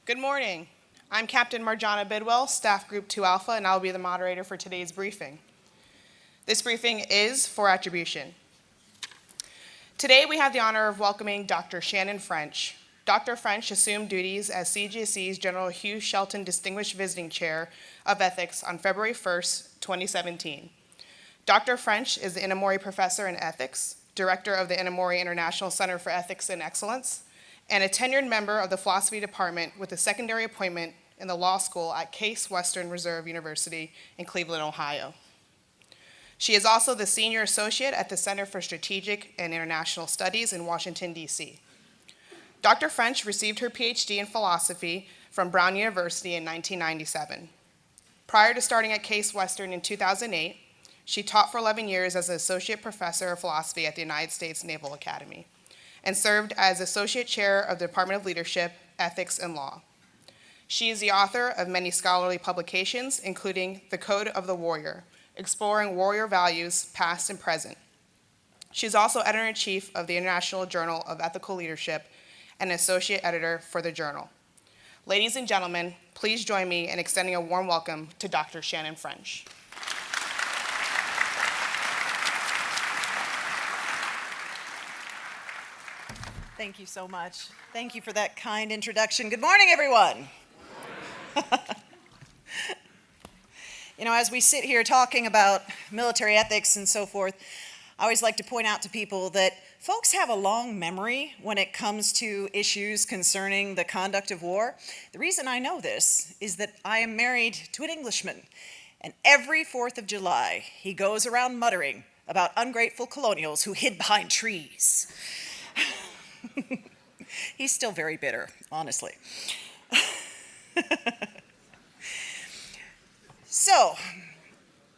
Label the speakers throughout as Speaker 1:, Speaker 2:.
Speaker 1: Good morning. I'm Captain Marjana Bidwell, Staff Group 2 Alpha, and I'll be the moderator for today's briefing. This briefing is for attribution. Today we have the honor of welcoming Dr. Shannon French. Dr. French assumed duties as CGSC's General Hugh Shelton Distinguished Visiting Chair of Ethics on February 1st, 2017. Dr. French is the Inamori Professor in Ethics, Director of the Inamori International Center for Ethics and Excellence, and a tenured member of the Philosophy Department with a secondary appointment in the law school at Case Western Reserve University in Cleveland, Ohio. She is also the Senior Associate at the Center for Strategic and International Studies in Washington, D.C. Dr. French received her PhD in philosophy from Brown University in 1997. Prior to starting at Case Western in 2008, she taught for 11 years as an Associate Professor of Philosophy at the United States Naval Academy, and served as Associate Chair of the Department of Leadership, Ethics, and Law. She is the author of many scholarly publications, including The Code of the Warrior, Exploring Warrior Values, Past and Present. She is also Editor-in-Chief of the International Journal of Ethical Leadership and Associate Editor for the journal. Ladies and gentlemen, please join me in extending a warm welcome to Dr. Shannon French.
Speaker 2: Thank you so much. Thank you for that kind introduction. Good morning, everyone. You know, as we sit here talking about military ethics and so forth, I always like to point out to people that folks have a long memory when it comes to issues concerning the conduct of war. The reason I know this is that I am married to an Englishman, and every 4th of July, he goes around muttering about ungrateful colonials who hid behind trees. He's still very bitter, honestly. So,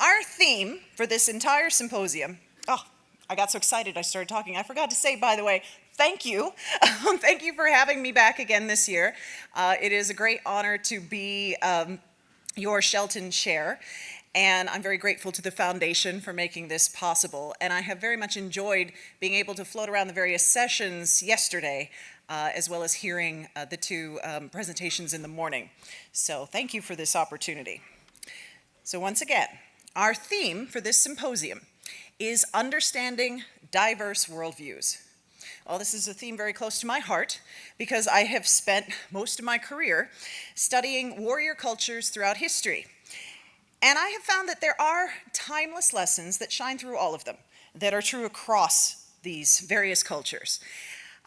Speaker 2: our theme for this entire symposium, I got so excited I started talking. I forgot to say, by the way, thank you. Thank you for having me back again this year. It is a great honor to be your Shelton Chair. And I'm very grateful to the foundation for making this possible. And I have very much enjoyed being able to float around the various sessions yesterday, as well as hearing the two presentations in the morning. So thank you for this opportunity. So once again, our theme for this symposium is understanding diverse worldviews. Well, this is a theme very close to my heart because I have spent most of my career studying warrior cultures throughout history. And I have found that there are timeless lessons that shine through all of them, that are true across these various cultures.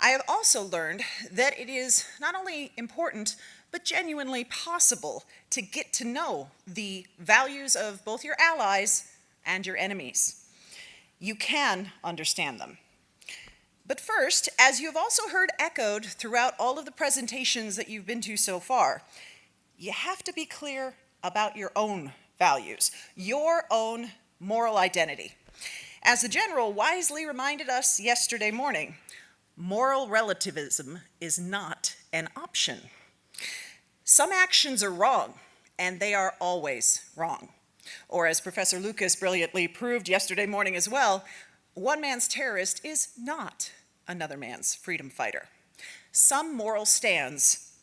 Speaker 2: I have also learned that it is not only important, but genuinely possible to get to know the values of both your allies and your enemies. You can understand them. But first, as you have also heard echoed throughout all of the presentations that you've been to so far, you have to be clear about your own values, your own moral identity. As the general wisely reminded us yesterday morning, moral relativism is not an option. Some actions are wrong, and they are always wrong. Or as Professor Lucas brilliantly proved yesterday morning as well, one man's terrorist is not another man's freedom fighter. Some moral stands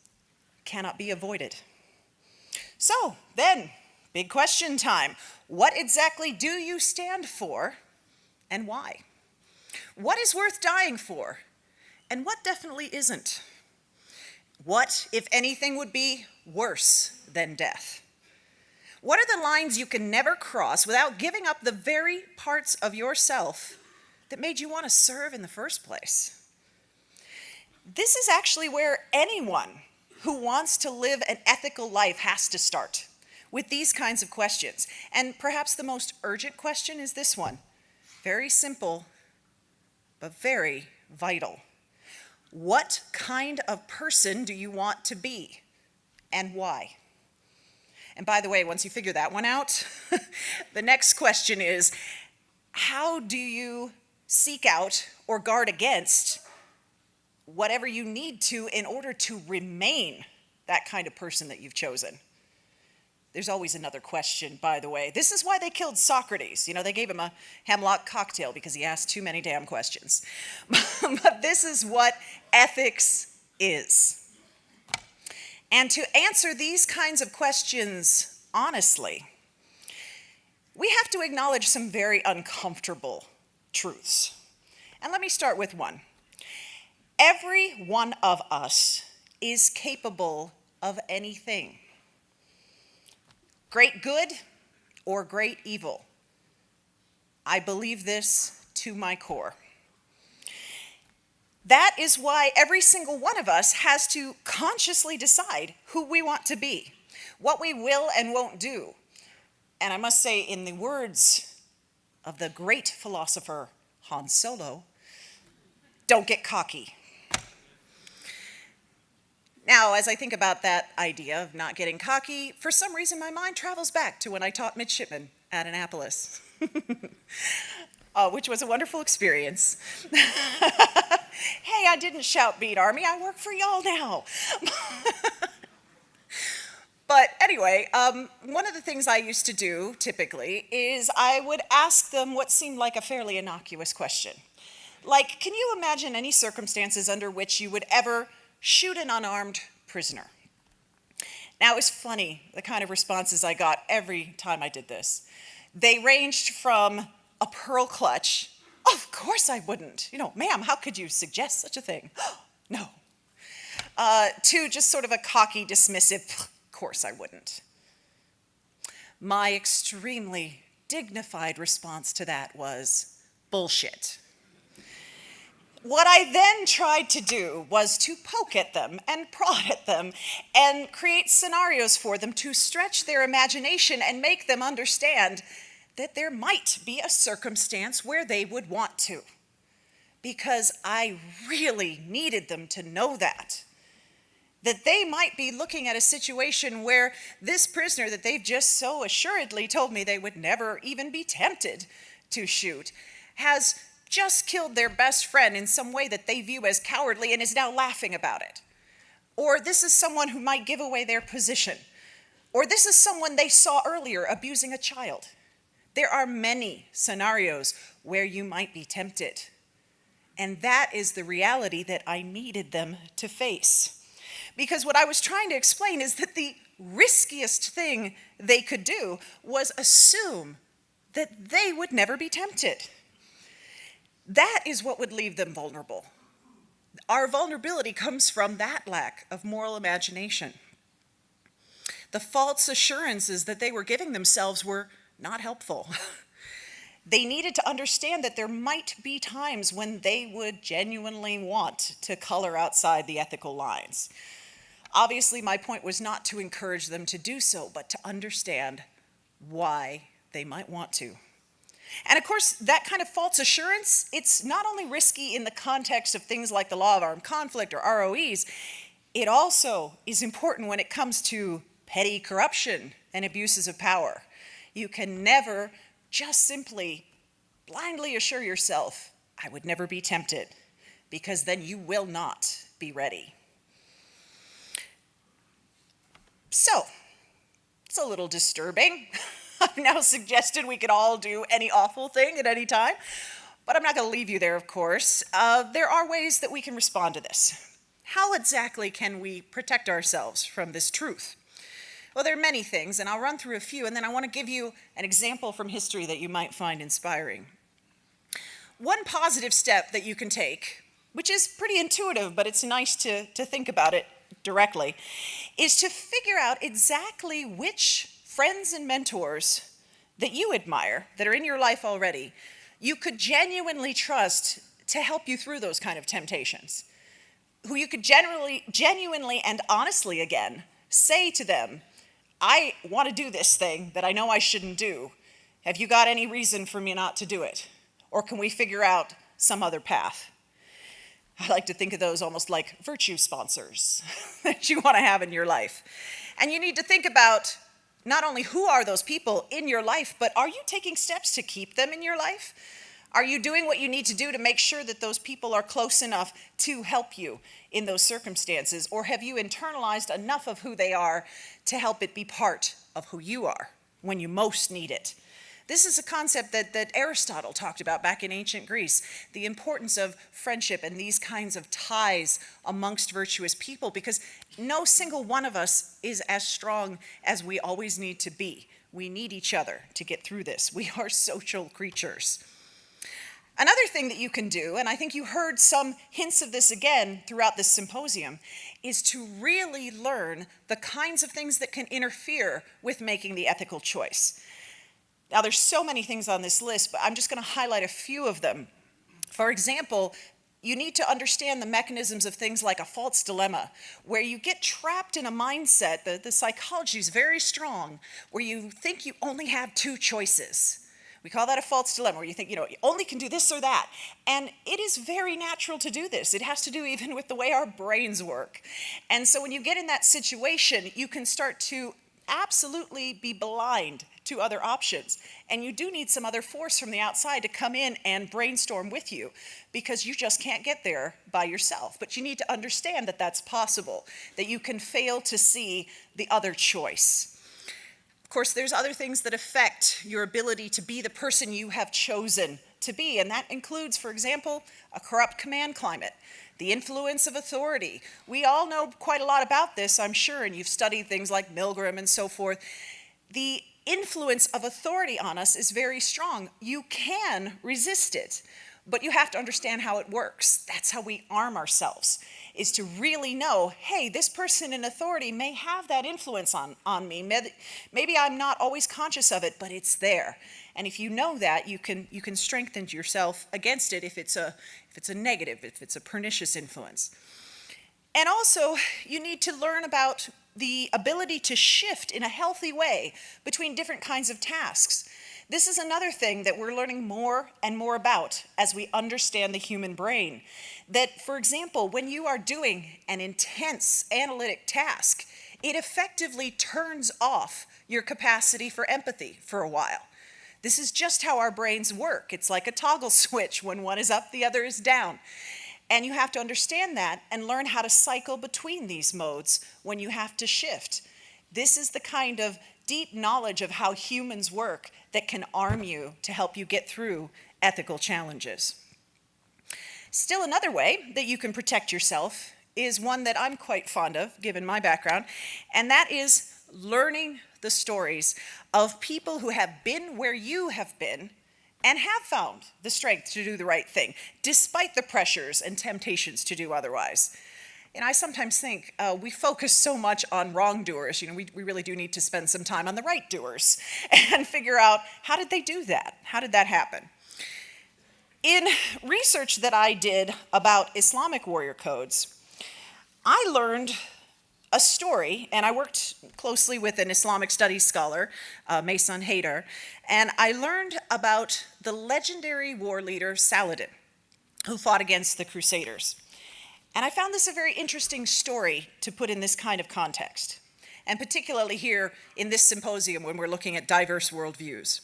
Speaker 2: cannot be avoided. So then, big question time. What exactly do you stand for and why? What is worth dying for and what definitely isn't? What, if anything, would be worse than death? What are the lines you can never cross without giving up the very parts of yourself that made you want to serve in the first place? This is actually where anyone who wants to live an ethical life has to start, with these kinds of questions. And perhaps the most urgent question is this one. Very simple, but very vital. What kind of person do you want to be, and why? And by the way, once you figure that one out, the next question is, how do you seek out or guard against whatever you need to in order to remain that kind of person that you've chosen? There's always another question, by the way. This is why they killed Socrates. You know, they gave him a hemlock cocktail because he asked too many damn questions. But this is what ethics is. And to answer these kinds of questions honestly, we have to acknowledge some very uncomfortable truths. And let me start with one. Every one of us is capable of anything. Great good or great evil. I believe this to my core. That is why every single one of us has to consciously decide who we want to be, what we will and won't do. And I must say, in the words of the great philosopher Han Solo, don't get cocky. Now, as I think about that idea of not getting cocky, for some reason my mind travels back to when I taught midshipmen at Annapolis, which was a wonderful experience. Hey, I didn't shout beat Army, I work for y'all now. But anyway, one of the things I used to do, typically, is I would ask them what seemed like a fairly innocuous question. Like, can you imagine any circumstances under which you would ever shoot an unarmed prisoner? Now, it was funny, the kind of responses I got every time I did this. They ranged from a pearl clutch, of course I wouldn't. You know, ma'am, how could you suggest such a thing? No. To just sort of a cocky, dismissive, of course I wouldn't. My extremely dignified response to that was bullshit. What I then tried to do was to poke at them and prod at them and create scenarios for them to stretch their imagination and make them understand that there might be a circumstance where they would want to. Because I really needed them to know that they might be looking at a situation where this prisoner that they've just so assuredly told me they would never even be tempted to shoot has just killed their best friend in some way that they view as cowardly and is now laughing about it. Or this is someone who might give away their position. Or this is someone they saw earlier abusing a child. There are many scenarios where you might be tempted. And that is the reality that I needed them to face. Because what I was trying to explain is that the riskiest thing they could do was assume that they would never be tempted. That is what would leave them vulnerable. Our vulnerability comes from that lack of moral imagination. The false assurances that they were giving themselves were not helpful. They needed to understand that there might be times when they would genuinely want to color outside the ethical lines. Obviously, my point was not to encourage them to do so, but to understand why they might want to. And of course, that kind of false assurance, it's not only risky in the context of things like the law of armed conflict or ROEs, it also is important when it comes to petty corruption and abuses of power. You can never just simply blindly assure yourself, I would never be tempted, because then you will not be ready. So, it's a little disturbing. I've now suggested we could all do any awful thing at any time, but I'm not going to leave you there, of course. There are ways that we can respond to this. How exactly can we protect ourselves from this truth? Well, there are many things, and I'll run through a few, and then I want to give you an example from history that you might find inspiring. One positive step that you can take, which is pretty intuitive, but it's nice to think about it directly, is to figure out exactly which friends and mentors that you admire, that are in your life already, you could genuinely trust to help you through those kind of temptations, who you could genuinely and honestly, again, say to them, I want to do this thing that I know I shouldn't do. Have you got any reason for me not to do it? Or can we figure out some other path? I like to think of those almost like virtue sponsors that you want to have in your life. And you need to think about not only who are those people in your life, but are you taking steps to keep them in your life? Are you doing what you need to do to make sure that those people are close enough to help you in those circumstances? Or have you internalized enough of who they are to help it be part of who you are when you most need it? This is a concept that Aristotle talked about back in ancient Greece, the importance of friendship and these kinds of ties amongst virtuous people, because no single one of us is as strong as we always need to be. We need each other to get through this. We are social creatures. Another thing that you can do, and I think you heard some hints of this again throughout this symposium, is to really learn the kinds of things that can interfere with making the ethical choice. Now, there's so many things on this list, but I'm just going to highlight a few of them. For example, you need to understand the mechanisms of things like a false dilemma, where you get trapped in a mindset, the psychology is very strong, where you think you only have two choices. We call that a false dilemma, where you think, you only can do this or that. And it is very natural to do this. It has to do even with the way our brains work. And so when you get in that situation, you can start to absolutely be blind to other options. And you do need some other force from the outside to come in and brainstorm with you, because you just can't get there by yourself. But you need to understand that that's possible, that you can fail to see the other choice. Of course, there's other things that affect your ability to be the person you have chosen to be, and that includes, for example, a corrupt command climate, the influence of authority. We all know quite a lot about this, I'm sure, and you've studied things like Milgram and so forth. The influence of authority on us is very strong. You can resist it, but you have to understand how it works. That's how we arm ourselves, is to really know, hey, this person in authority may have that influence on me. Maybe I'm not always conscious of it, but it's there. And if you know that, you can strengthen yourself against it if it's a negative, if it's a pernicious influence. And also, you need to learn about the ability to shift in a healthy way between different kinds of tasks. This is another thing that we're learning more and more about as we understand the human brain. That, for example, when you are doing an intense analytic task, it effectively turns off your capacity for empathy for a while. This is just how our brains work. It's like a toggle switch. When one is up, the other is down. And you have to understand that and learn how to cycle between these modes when you have to shift. This is the kind of deep knowledge of how humans work that can arm you to help you get through ethical challenges. Still, another way that you can protect yourself is one that I'm quite fond of, given my background, and that is learning the stories of people who have been where you have been and have found the strength to do the right thing, despite the pressures and temptations to do otherwise. And I sometimes think we focus so much on wrongdoers. We really do need to spend some time on the right doers and figure out, how did they do that? How did that happen? In research that I did about Islamic warrior codes, I learned a story, and I worked closely with an Islamic studies scholar, Mason Hader, and I learned about the legendary war leader Saladin, who fought against the Crusaders. And I found this a very interesting story to put in this kind of context, and particularly here in this symposium when we're looking at diverse worldviews.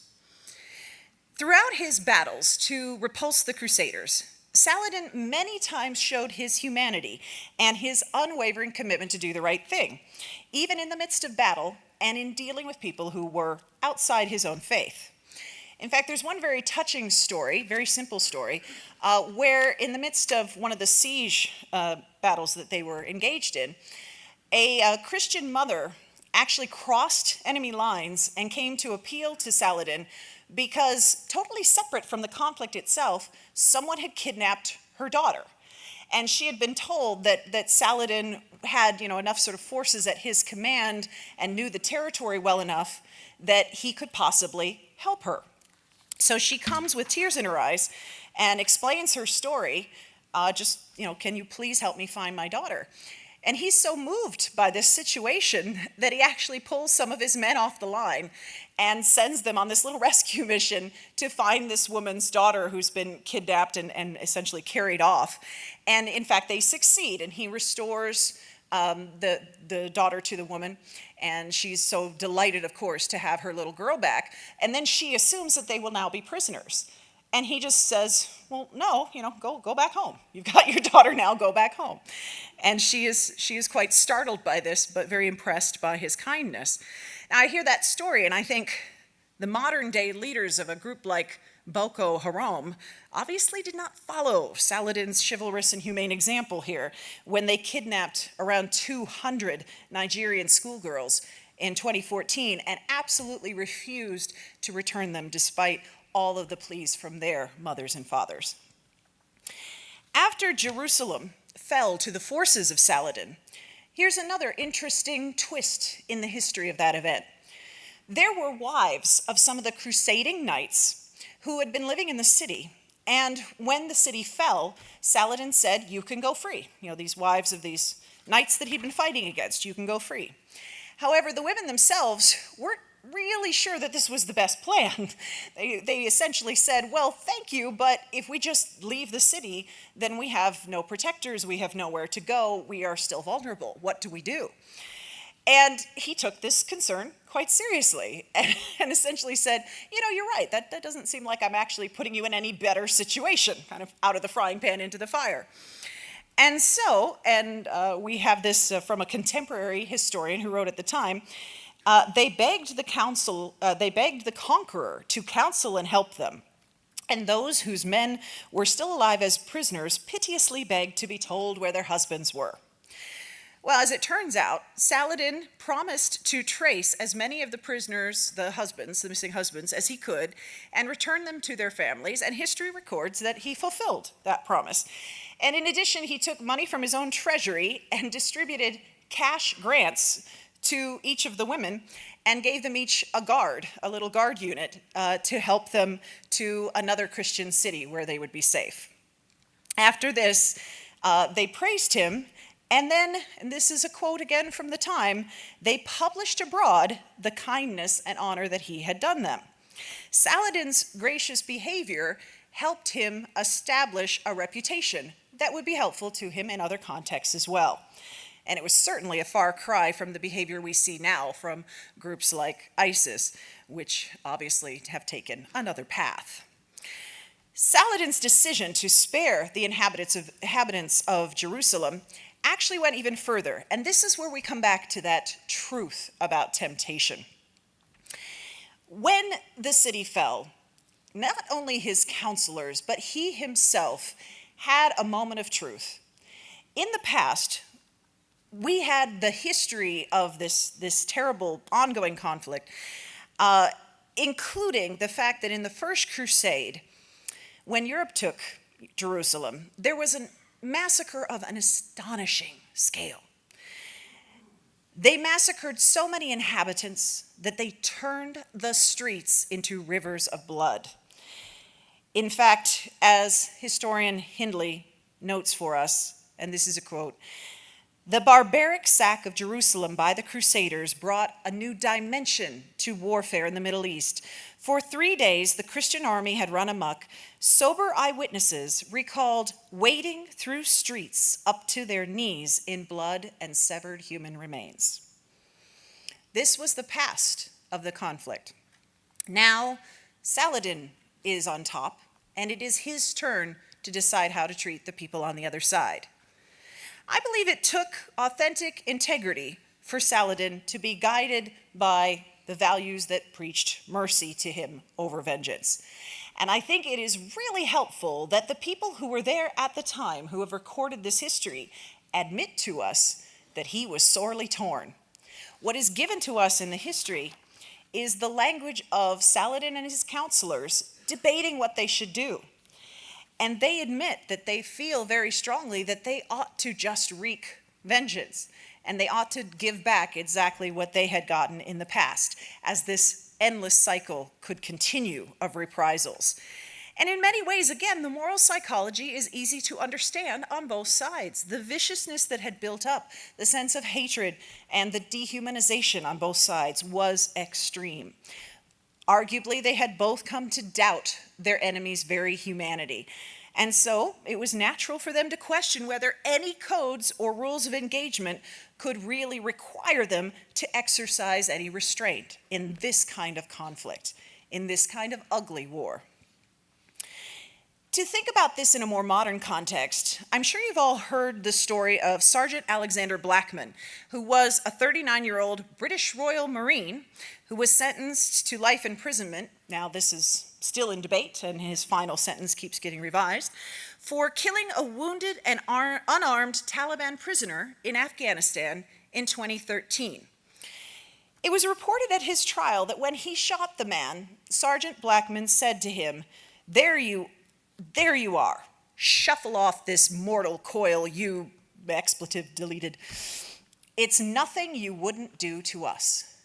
Speaker 2: Throughout his battles to repulse the Crusaders, Saladin many times showed his humanity and his unwavering commitment to do the right thing, even in the midst of battle and in dealing with people who were outside his own faith. In fact, there's one very touching story, very simple story, where in the midst of one of the siege battles that they were engaged in, a Christian mother actually crossed enemy lines and came to appeal to Saladin because, totally separate from the conflict itself, someone had kidnapped her daughter. And she had been told that Saladin had enough sort of forces at his command and knew the territory well enough that he could possibly help her. So she comes with tears in her eyes and explains her story, can you please help me find my daughter? And he's so moved by this situation that he actually pulls some of his men off the line and sends them on this little rescue mission to find this woman's daughter who's been kidnapped and essentially carried off. And in fact, they succeed, and he restores the daughter to the woman, and she's so delighted, of course, to have her little girl back. And then she assumes that they will now be prisoners. And he just says, well, no, go back home. You've got your daughter now, go back home. And she is quite startled by this, but very impressed by his kindness. Now, I hear that story, and I think, The modern-day leaders of a group like Boko Haram obviously did not follow Saladin's chivalrous and humane example here when they kidnapped around 200 Nigerian schoolgirls in 2014 and absolutely refused to return them despite all of the pleas from their mothers and fathers. After Jerusalem fell to the forces of Saladin, here's another interesting twist in the history of that event. There were wives of some of the crusading knights who had been living in the city, and when the city fell, Saladin said, you can go free. You know, these wives of these knights that he'd been fighting against, you can go free. However, the women themselves weren't really sure that this was the best plan. They essentially said, well, thank you, but if we just leave the city, then we have no protectors, we have nowhere to go, we are still vulnerable. What do we do? And he took this concern quite seriously and essentially said, you know, you're right, that doesn't seem like I'm actually putting you in any better situation, kind of out of the frying pan into the fire. And so, we have this from a contemporary historian who wrote at the time, they begged the conqueror to counsel and help them. And those whose men were still alive as prisoners piteously begged to be told where their husbands were. Well, as it turns out, Saladin promised to trace as many of the prisoners, the missing husbands, as he could, and return them to their families, and history records that he fulfilled that promise. And in addition, he took money from his own treasury and distributed cash grants to each of the women and gave them each a little guard unit, to help them to another Christian city where they would be safe. After this, they praised him. And then, and this is a quote again from the time, they published abroad the kindness and honor that he had done them. Saladin's gracious behavior helped him establish a reputation that would be helpful to him in other contexts as well. And it was certainly a far cry from the behavior we see now from groups like ISIS, which obviously have taken another path. Saladin's decision to spare the inhabitants of Jerusalem actually went even further, and this is where we come back to that truth about temptation. When the city fell, not only his counselors, but he himself had a moment of truth. In the past, we had the history of this terrible ongoing conflict, including the fact that in the First Crusade, when Europe took Jerusalem, there was a massacre of an astonishing scale. They massacred so many inhabitants that they turned the streets into rivers of blood. In fact, as historian Hindley notes for us, and this is a quote, the barbaric sack of Jerusalem by the Crusaders brought a new dimension to warfare in the Middle East. For 3 days, the Christian army had run amok. Sober eyewitnesses recalled wading through streets up to their knees in blood and severed human remains. This was the past of the conflict. Now, Saladin is on top, and it is his turn to decide how to treat the people on the other side. I believe it took authentic integrity for Saladin to be guided by the values that preached mercy to him over vengeance. And I think it is really helpful that the people who were there at the time, who have recorded this history, admit to us that he was sorely torn. What is given to us in the history is the language of Saladin and his counselors debating what they should do. And they admit that they feel very strongly that they ought to just wreak vengeance, and they ought to give back exactly what they had gotten in the past, as this endless cycle could continue of reprisals. And in many ways, again, the moral psychology is easy to understand on both sides. The viciousness that had built up, the sense of hatred, and the dehumanization on both sides was extreme. Arguably, they had both come to doubt their enemy's very humanity. And so it was natural for them to question whether any codes or rules of engagement could really require them to exercise any restraint in this kind of conflict, in this kind of ugly war. To think about this in a more modern context, I'm sure you've all heard the story of Sergeant Alexander Blackman, who was a 39-year-old British Royal Marine who was sentenced to life imprisonment. Now, this is still in debate, and his final sentence keeps getting revised, for killing a wounded and unarmed Taliban prisoner in Afghanistan in 2013. It was reported at his trial that when he shot the man, Sergeant Blackman said to him, There you are. Shuffle off this mortal coil, you," expletive deleted. "It's nothing you wouldn't do to us."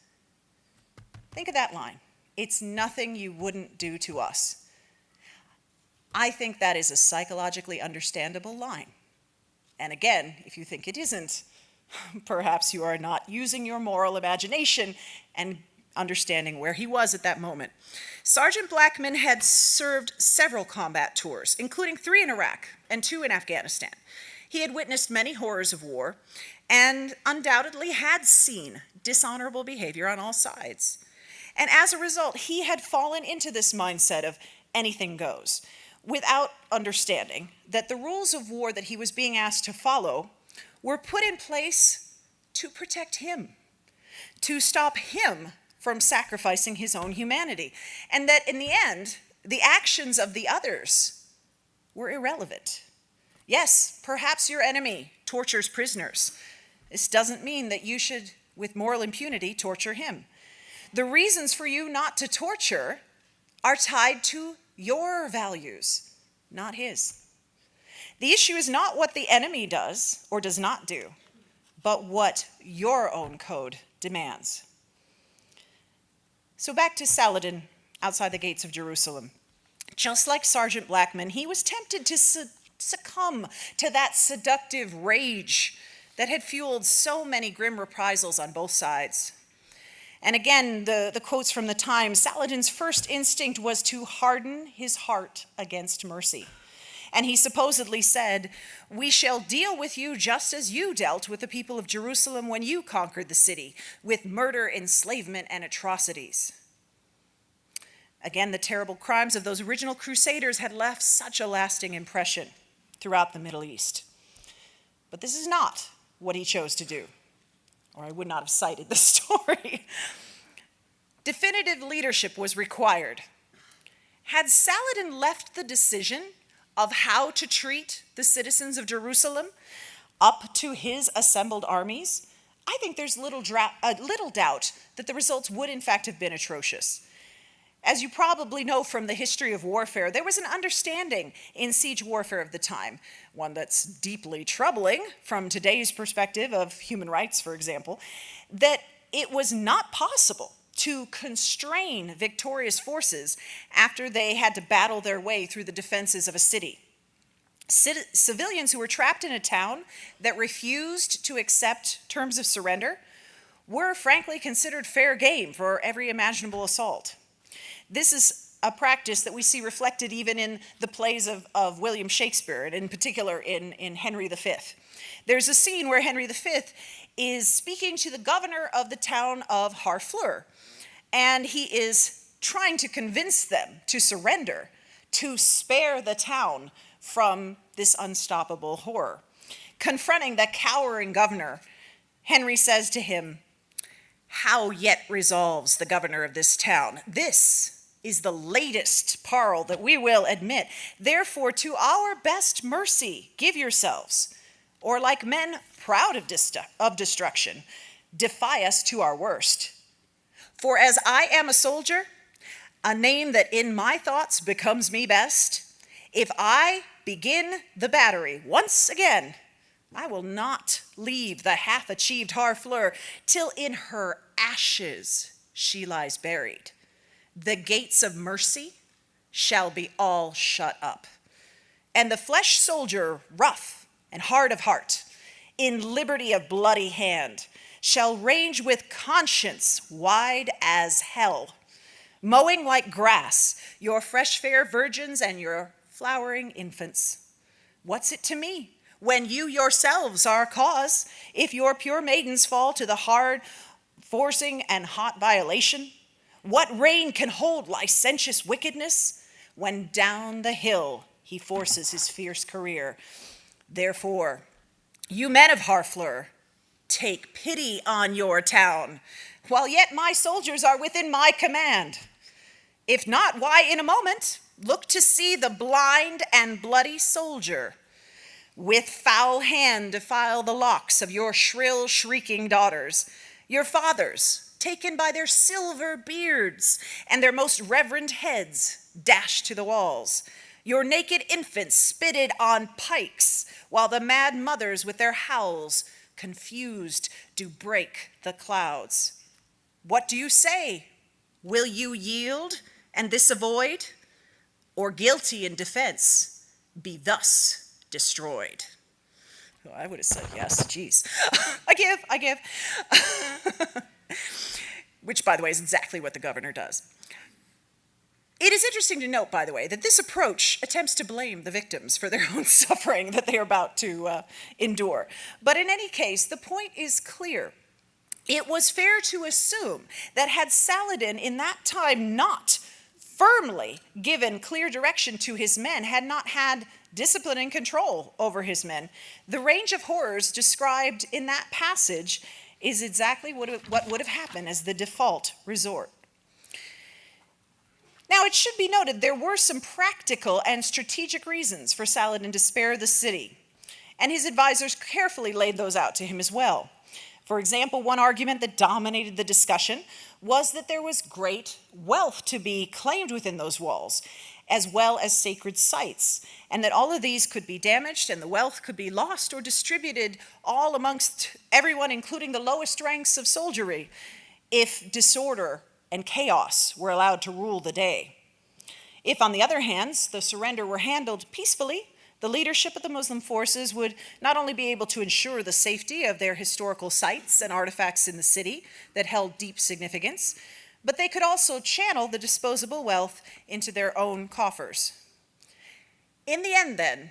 Speaker 2: Think of that line. It's nothing you wouldn't do to us. I think that is a psychologically understandable line. And again, if you think it isn't, perhaps you are not using your moral imagination and understanding where he was at that moment. Sergeant Blackman had served several combat tours, including 3 in Iraq and 2 in Afghanistan. He had witnessed many horrors of war and undoubtedly had seen dishonorable behavior on all sides. And as a result, he had fallen into this mindset of anything goes, without understanding that the rules of war that he was being asked to follow were put in place to protect him, to stop him from sacrificing his own humanity, and that in the end, the actions of the others were irrelevant. Yes, perhaps your enemy tortures prisoners. This doesn't mean that you should, with moral impunity, torture him. The reasons for you not to torture are tied to your values, not his. The issue is not what the enemy does or does not do, but what your own code demands. So back to Saladin outside the gates of Jerusalem. Just like Sergeant Blackman, he was tempted to succumb to that seductive rage that had fueled so many grim reprisals on both sides. And again, the quotes from the time, Saladin's first instinct was to harden his heart against mercy. And he supposedly said, "We shall deal with you just as you dealt with the people of Jerusalem when you conquered the city, with murder, enslavement, and atrocities." Again, the terrible crimes of those original crusaders had left such a lasting impression throughout the Middle East. But this is not what he chose to do, or I would not have cited this story. Definitive leadership was required. Had Saladin left the decision of how to treat the citizens of Jerusalem up to his assembled armies, I think there's little doubt that the results would in fact have been atrocious. As you probably know from the history of warfare, there was an understanding in siege warfare of the time, one that's deeply troubling from today's perspective of human rights, for example, that it was not possible to constrain victorious forces after they had to battle their way through the defenses of a city. Civilians who were trapped in a town that refused to accept terms of surrender were frankly considered fair game for every imaginable assault. This is a practice that we see reflected even in the plays of William Shakespeare, and in particular in Henry V. There's a scene where Henry V is speaking to the governor of the town of Harfleur, and he is trying to convince them to surrender, to spare the town from this unstoppable horror. Confronting the cowering governor, Henry says to him, "How yet resolves the governor of this town? This is the latest parle that we will admit. Therefore, to our best mercy, give yourselves, or like men proud of destruction, defy us to our worst. For as I am a soldier, a name that in my thoughts becomes me best, if I begin the battery once again, I will not leave the half-achieved Harfleur till in her ashes she lies buried. The gates of mercy shall be all shut up, and the flesh soldier, rough and hard of heart, in liberty of bloody hand, shall range with conscience wide as hell, mowing like grass your fresh fair virgins and your flowering infants. What's it to me, when you yourselves are cause, if your pure maidens fall to the hard forcing and hot violation? What reign can hold licentious wickedness, when down the hill he forces his fierce career. Therefore, you men of Harfleur, take pity on your town, while yet my soldiers are within my command. If not, why, in a moment, look to see the blind and bloody soldier with foul hand defile the locks of your shrill, shrieking daughters, your fathers, taken by their silver beards and their most reverend heads, dashed to the walls, your naked infants spitted on pikes, while the mad mothers with their howls, confused, do break the clouds. What do you say? Will you yield and this avoid? Or guilty in defense, be thus destroyed? Oh, I would have said yes, geez. I give. Which, by the way, is exactly what the governor does. It is interesting to note, by the way, that this approach attempts to blame the victims for their own suffering that they are about to endure. But in any case, the point is clear. It was fair to assume that had Saladin in that time not firmly given clear direction to his men, had not had discipline and control over his men, the range of horrors described in that passage is exactly what would have happened as the default resort. Now, it should be noted there were some practical and strategic reasons for Saladin to spare the city, and his advisors carefully laid those out to him as well. For example, one argument that dominated the discussion was that there was great wealth to be claimed within those walls, as well as sacred sites, and that all of these could be damaged and the wealth could be lost or distributed all amongst everyone, including the lowest ranks of soldiery, if disorder and chaos were allowed to rule the day. If, on the other hand, the surrender were handled peacefully, the leadership of the Muslim forces would not only be able to ensure the safety of their historical sites and artifacts in the city that held deep significance, but they could also channel the disposable wealth into their own coffers. In the end, then,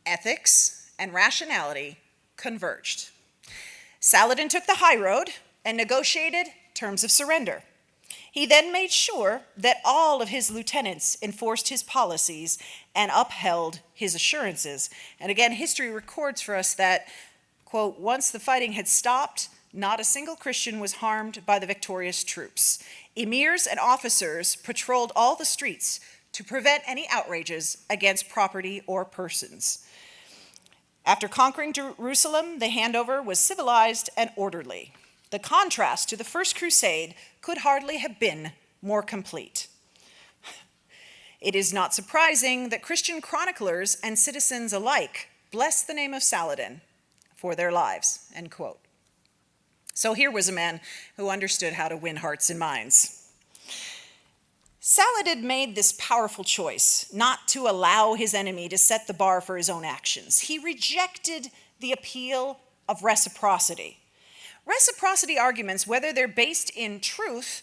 Speaker 2: ethics and rationality converged. Saladin took the high road and negotiated terms of surrender. He then made sure that all of his lieutenants enforced his policies and upheld his assurances. And again, history records for us that, quote, once the fighting had stopped, not a single Christian was harmed by the victorious troops. Emirs and officers patrolled all the streets to prevent any outrages against property or persons. After conquering Jerusalem, the handover was civilized and orderly. The contrast to the First Crusade could hardly have been more complete. It is not surprising that Christian chroniclers and citizens alike bless the name of Saladin for their lives, end quote. So here was a man who understood how to win hearts and minds. Saladin made this powerful choice not to allow his enemy to set the bar for his own actions. He rejected the appeal of reciprocity. Reciprocity arguments, whether they're based in truth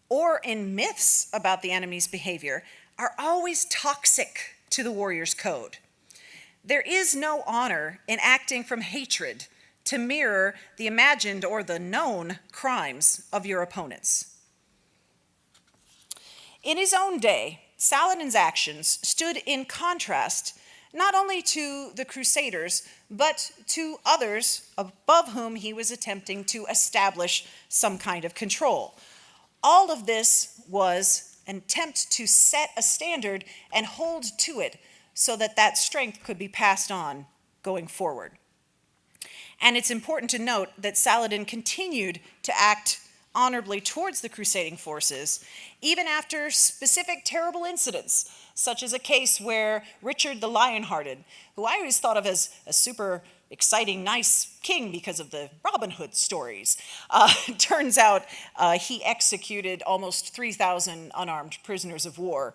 Speaker 2: or in myths about the enemy's behavior, are always toxic to the warrior's code. There is no honor in acting from hatred to mirror the imagined or the known crimes of your opponents. In his own day, Saladin's actions stood in contrast not only to the Crusaders, but to others above whom he was attempting to establish some kind of control. All of this was an attempt to set a standard and hold to it so that that strength could be passed on going forward. And it's important to note that Saladin continued to act honorably towards the crusading forces, even after specific terrible incidents, such as a case where Richard the Lionhearted, who I always thought of as a super exciting, nice king because of the Robin Hood stories, turns out he executed almost 3,000 unarmed prisoners of war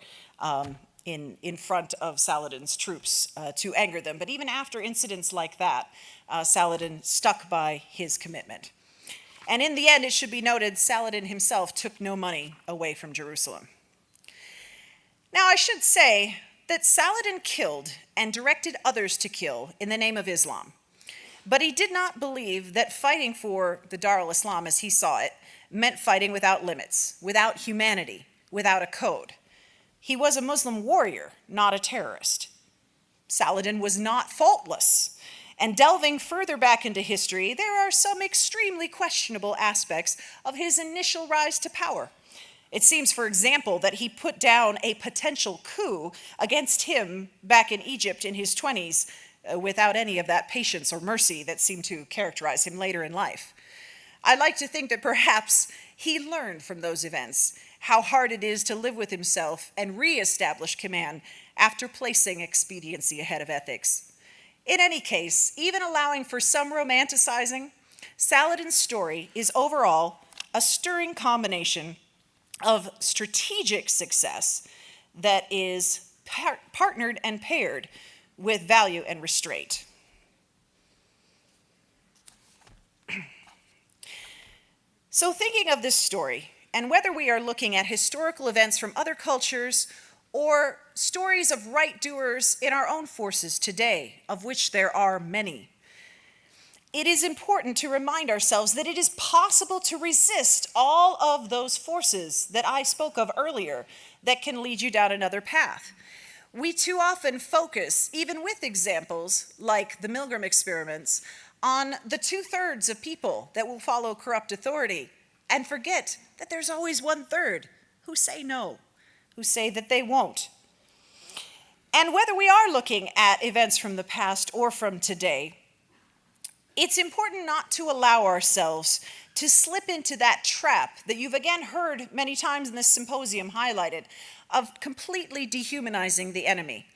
Speaker 2: in front of Saladin's troops to anger them. But even after incidents like that, Saladin stuck by his commitment. And in the end, it should be noted, Saladin himself took no money away from Jerusalem. Now, I should say that Saladin killed and directed others to kill in the name of Islam. But he did not believe that fighting for the Dar al-Islam, as he saw it, meant fighting without limits, without humanity, without a code. He was a Muslim warrior, not a terrorist. Saladin was not faultless. And delving further back into history, there are some extremely questionable aspects of his initial rise to power. It seems, for example, that he put down a potential coup against him back in Egypt in his 20s without any of that patience or mercy that seemed to characterize him later in life. I'd like to think that perhaps he learned from those events how hard it is to live with himself and reestablish command after placing expediency ahead of ethics. In any case, even allowing for some romanticizing, Saladin's story is overall a stirring combination of strategic success that is partnered and paired with value and restraint. So thinking of this story, and whether we are looking at historical events from other cultures or stories of right doers in our own forces today, of which there are many, it is important to remind ourselves that it is possible to resist all of those forces that I spoke of earlier that can lead you down another path. We too often focus, even with examples like the Milgram experiments, on the 2/3 of people that will follow corrupt authority and forget that there's always 1/3 who say no, who say that they won't. And whether we are looking at events from the past or from today, it's important not to allow ourselves to slip into that trap that you've again heard many times in this symposium highlighted, of completely dehumanizing the enemy.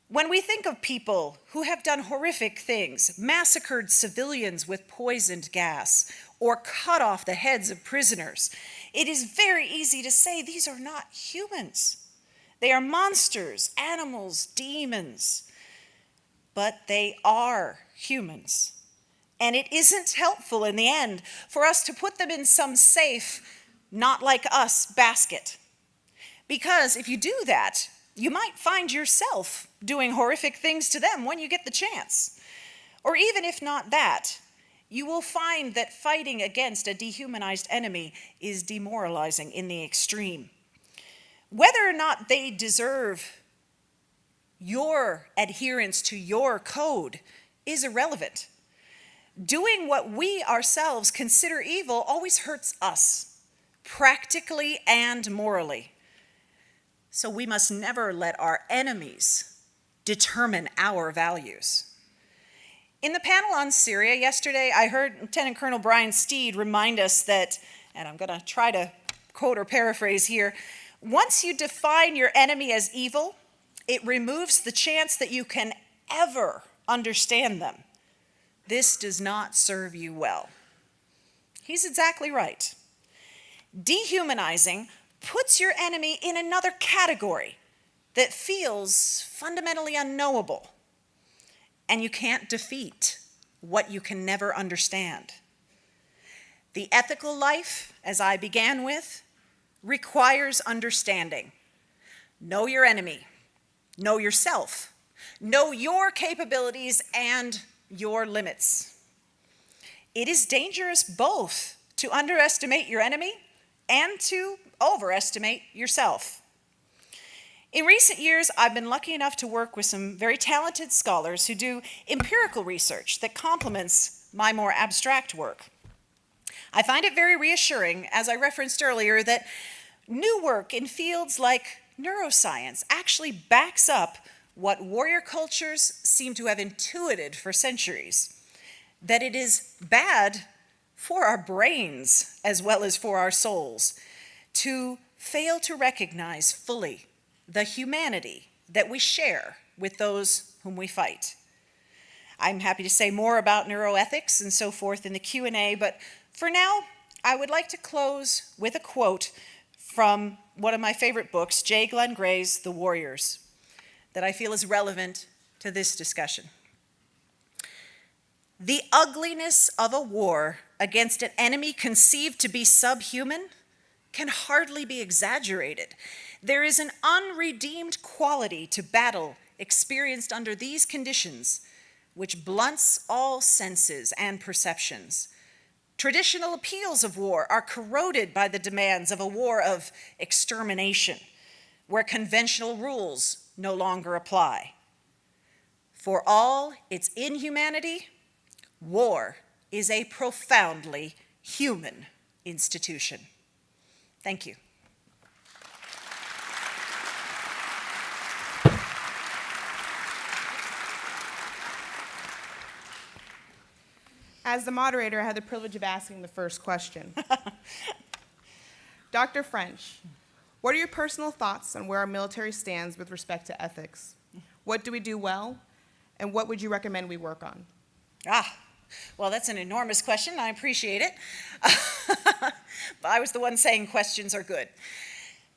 Speaker 2: When we think of people who have done horrific things, massacred civilians with poisoned gas, or cut off the heads of prisoners, it is very easy to say these are not humans. They are monsters, animals, demons. But they are humans. And it isn't helpful in the end for us to put them in some safe, not like us basket. Because if you do that, you might find yourself doing horrific things to them when you get the chance. Or even if not that, you will find that fighting against a dehumanized enemy is demoralizing in the extreme. Whether or not they deserve your adherence to your code is irrelevant. Doing what we ourselves consider evil always hurts us, practically and morally. So we must never let our enemies determine our values. In the panel on Syria yesterday, I heard Lieutenant Colonel Brian Steed remind us that, and I'm going to try to quote or paraphrase here, once you define your enemy as evil, it removes the chance that you can ever understand them. This does not serve you well. He's exactly right. Dehumanizing puts your enemy in another category that feels fundamentally unknowable, and you can't defeat what you can never understand. The ethical life, as I began with, requires understanding. Know your enemy, know yourself, know your capabilities and your limits. It is dangerous both to underestimate your enemy and to overestimate yourself. In recent years, I've been lucky enough to work with some very talented scholars who do empirical research that complements my more abstract work. I find it very reassuring, as I referenced earlier, that new work in fields like neuroscience actually backs up what warrior cultures seem to have intuited for centuries, that it is bad for our brains as well as for our souls to fail to recognize fully the humanity that we share with those whom we fight. I'm happy to say more about neuroethics and so forth in the Q&A, but for now, I would like to close with a quote from one of my favorite books, J. Glenn Gray's The Warriors, that I feel is relevant to this discussion. The ugliness of a war against an enemy conceived to be subhuman can hardly be exaggerated. There is an unredeemed quality to battle experienced under these conditions, which blunts all senses and perceptions. Traditional appeals of war are corroded by the demands of a war of extermination, where conventional rules no longer apply. For all its inhumanity, war is a profoundly human institution. Thank you.
Speaker 1: As the moderator, I had the privilege of asking the first question. Dr. French, what are your personal thoughts on where our military stands with respect to ethics? What do we do well, and what would you recommend we work on?
Speaker 2: Well, that's an enormous question. I appreciate it. I was the one saying questions are good.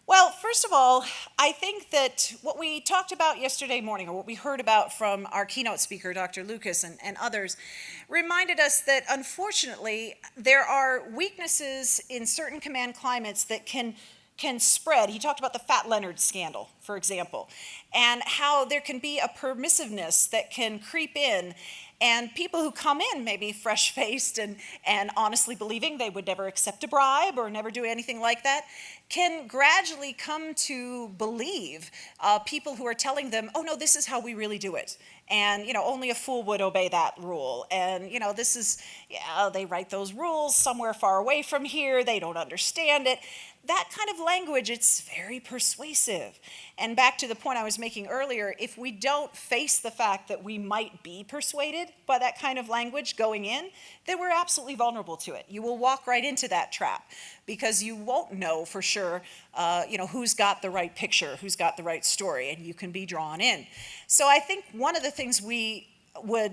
Speaker 2: Well, first of all, I think that what we talked about yesterday morning, or what we heard about from our keynote speaker, Dr. Lucas, and others, reminded us that unfortunately there are weaknesses in certain command climates that can spread. He talked about the Fat Leonard scandal, for example, and how there can be a permissiveness that can creep in, and people who come in maybe fresh-faced and honestly believing they would never accept a bribe or never do anything like that, can gradually come to believe people who are telling them, oh no, this is how we really do it. And, only a fool would obey that rule. And, this is, they write those rules somewhere far away from here. They don't understand it. That kind of language, it's very persuasive. And back to the point I was making earlier, if we don't face the fact that we might be persuaded by that kind of language going in, then we're absolutely vulnerable to it. You will walk right into that trap because you won't know for sure, who's got the right picture, who's got the right story, and you can be drawn in. So I think one of the things we would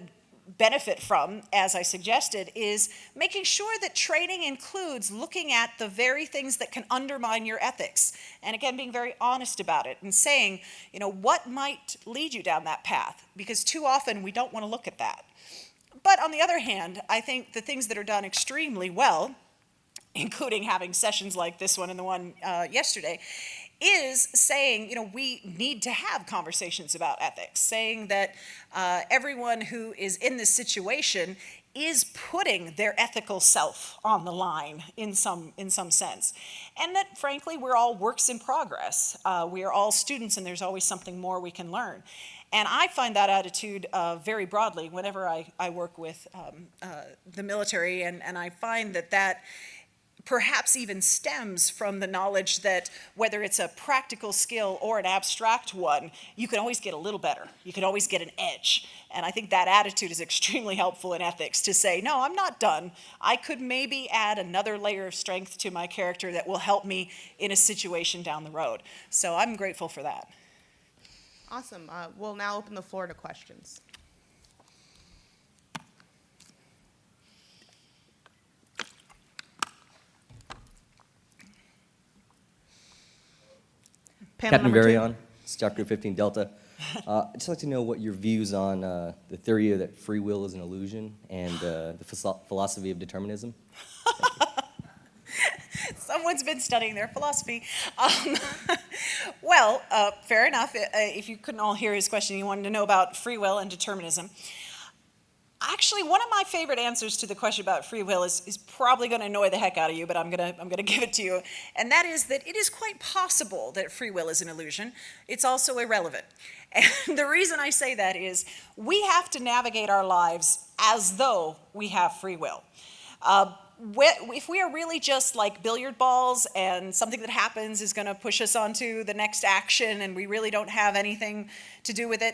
Speaker 2: benefit from, as I suggested, is making sure that training includes looking at the very things that can undermine your ethics. And again, being very honest about it and saying, what might lead you down that path? Because too often we don't want to look at that. But on the other hand, I think the things that are done extremely well, including having sessions like this one and the one yesterday, is saying, we need to have conversations about ethics, saying that everyone who is in this situation is putting their ethical self on the line in some sense. And that, frankly, we're all works in progress. We are all students, and there's always something more we can learn. And I find that attitude very broadly whenever I work with the military, and I find that perhaps even stems from the knowledge that whether it's a practical skill or an abstract one, you can always get a little better. You can always get an edge. And I think that attitude is extremely helpful in ethics, to say, no, I'm not done. I could maybe add another layer of strength to my character that will help me in a situation down the road. So I'm grateful for that.
Speaker 1: Awesome. We'll now open the floor to questions.
Speaker 3: Captain Varion, Staff Group 15 Delta. I'd just like to know what your views on the theory that free will is an illusion and the philosophy of determinism.
Speaker 2: Someone's been studying their philosophy. Well, fair enough. If you couldn't all hear his question, you wanted to know about free will and determinism. Actually, one of my favorite answers to the question about free will is probably going to annoy the heck out of you, but I'm going to give it to you. And that is that it is quite possible that free will is an illusion. It's also irrelevant. And the reason I say that is we have to navigate our lives as though we have free will. If we are really just like billiard balls and something that happens is going to push us onto the next action and we really don't have anything to do with it,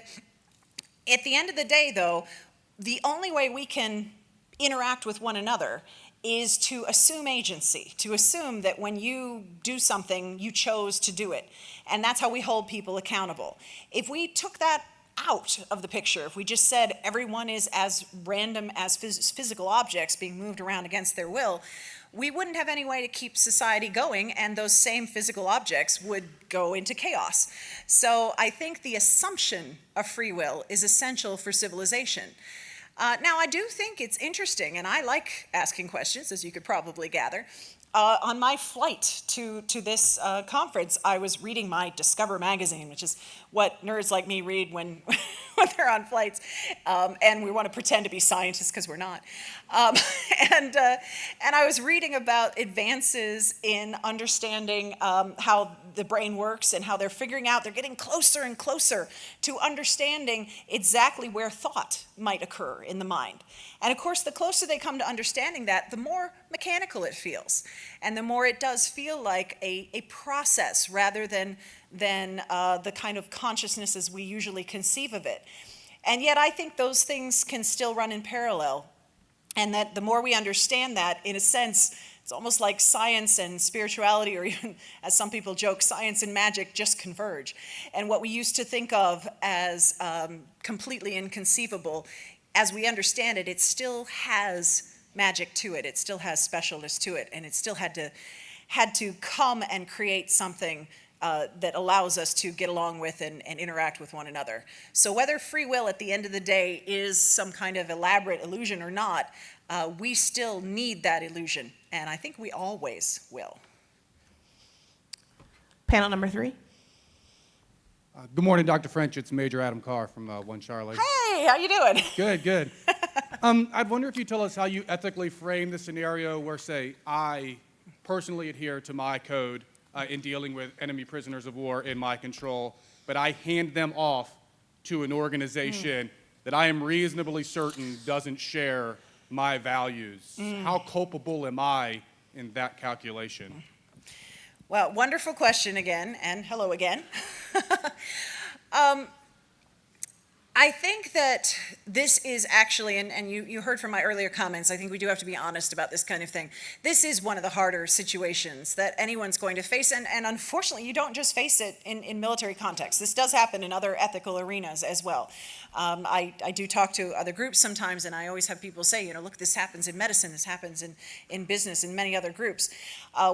Speaker 2: at the end of the day, though, the only way we can interact with one another is to assume agency, to assume that when you do something, you chose to do it. And that's how we hold people accountable. If we took that out of the picture, if we just said everyone is as random as physical objects being moved around against their will, we wouldn't have any way to keep society going, and those same physical objects would go into chaos. So I think the assumption of free will is essential for civilization. Now, I do think it's interesting, and I like asking questions, as you could probably gather. On my flight to this conference, I was reading my Discover magazine, which is what nerds like me read when they're on flights, and we want to pretend to be scientists because we're not. And I was reading about advances in understanding how the brain works and how they're getting closer and closer to understanding exactly where thought might occur in the mind. And of course, the closer they come to understanding that, the more mechanical it feels. And the more it does feel like a process rather than the kind of consciousness as we usually conceive of it. And yet I think those things can still run in parallel. And that the more we understand that, in a sense, it's almost like science and spirituality, or even, as some people joke, science and magic just converge. And what we used to think of as completely inconceivable, as we understand it, it still has magic to it. It still has specialness to it. And it still had to come and create something that allows us to get along with and interact with one another. So whether free will at the end of the day is some kind of elaborate illusion or not, we still need that illusion, and I think we always will.
Speaker 1: Panel number 3.
Speaker 4: Good morning, Dr. French. It's Major Adam Carr from 1 Charlie.
Speaker 2: Hey, how you doing?
Speaker 4: Good, good. I'd wonder if you tell us how you ethically frame the scenario where, say, I personally adhere to my code in dealing with enemy prisoners of war in my control, but I hand them off to an organization that I am reasonably certain doesn't share my values. How culpable am I in that calculation?
Speaker 2: Well, wonderful question again, and hello again. I think that this is actually, and you heard from my earlier comments, I think we do have to be honest about this kind of thing. This is one of the harder situations that anyone's going to face, and unfortunately you don't just face it in military context. This does happen in other ethical arenas as well. I do talk to other groups sometimes, and I always have people say, look, this happens in medicine, this happens in business, in many other groups,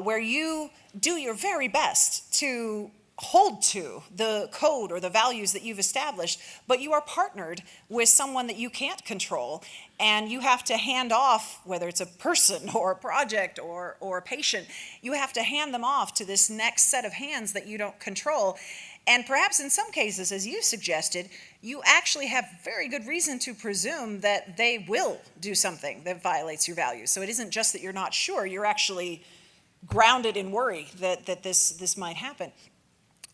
Speaker 2: where you do your very best to hold to the code or the values that you've established, but you are partnered with someone that you can't control, and you have to hand off, whether it's a person or a project or a patient, you have to hand them off to this next set of hands that you don't control. And perhaps in some cases, as you suggested, you actually have very good reason to presume that they will do something that violates your values. So it isn't just that you're not sure, you're actually grounded in worry that this might happen.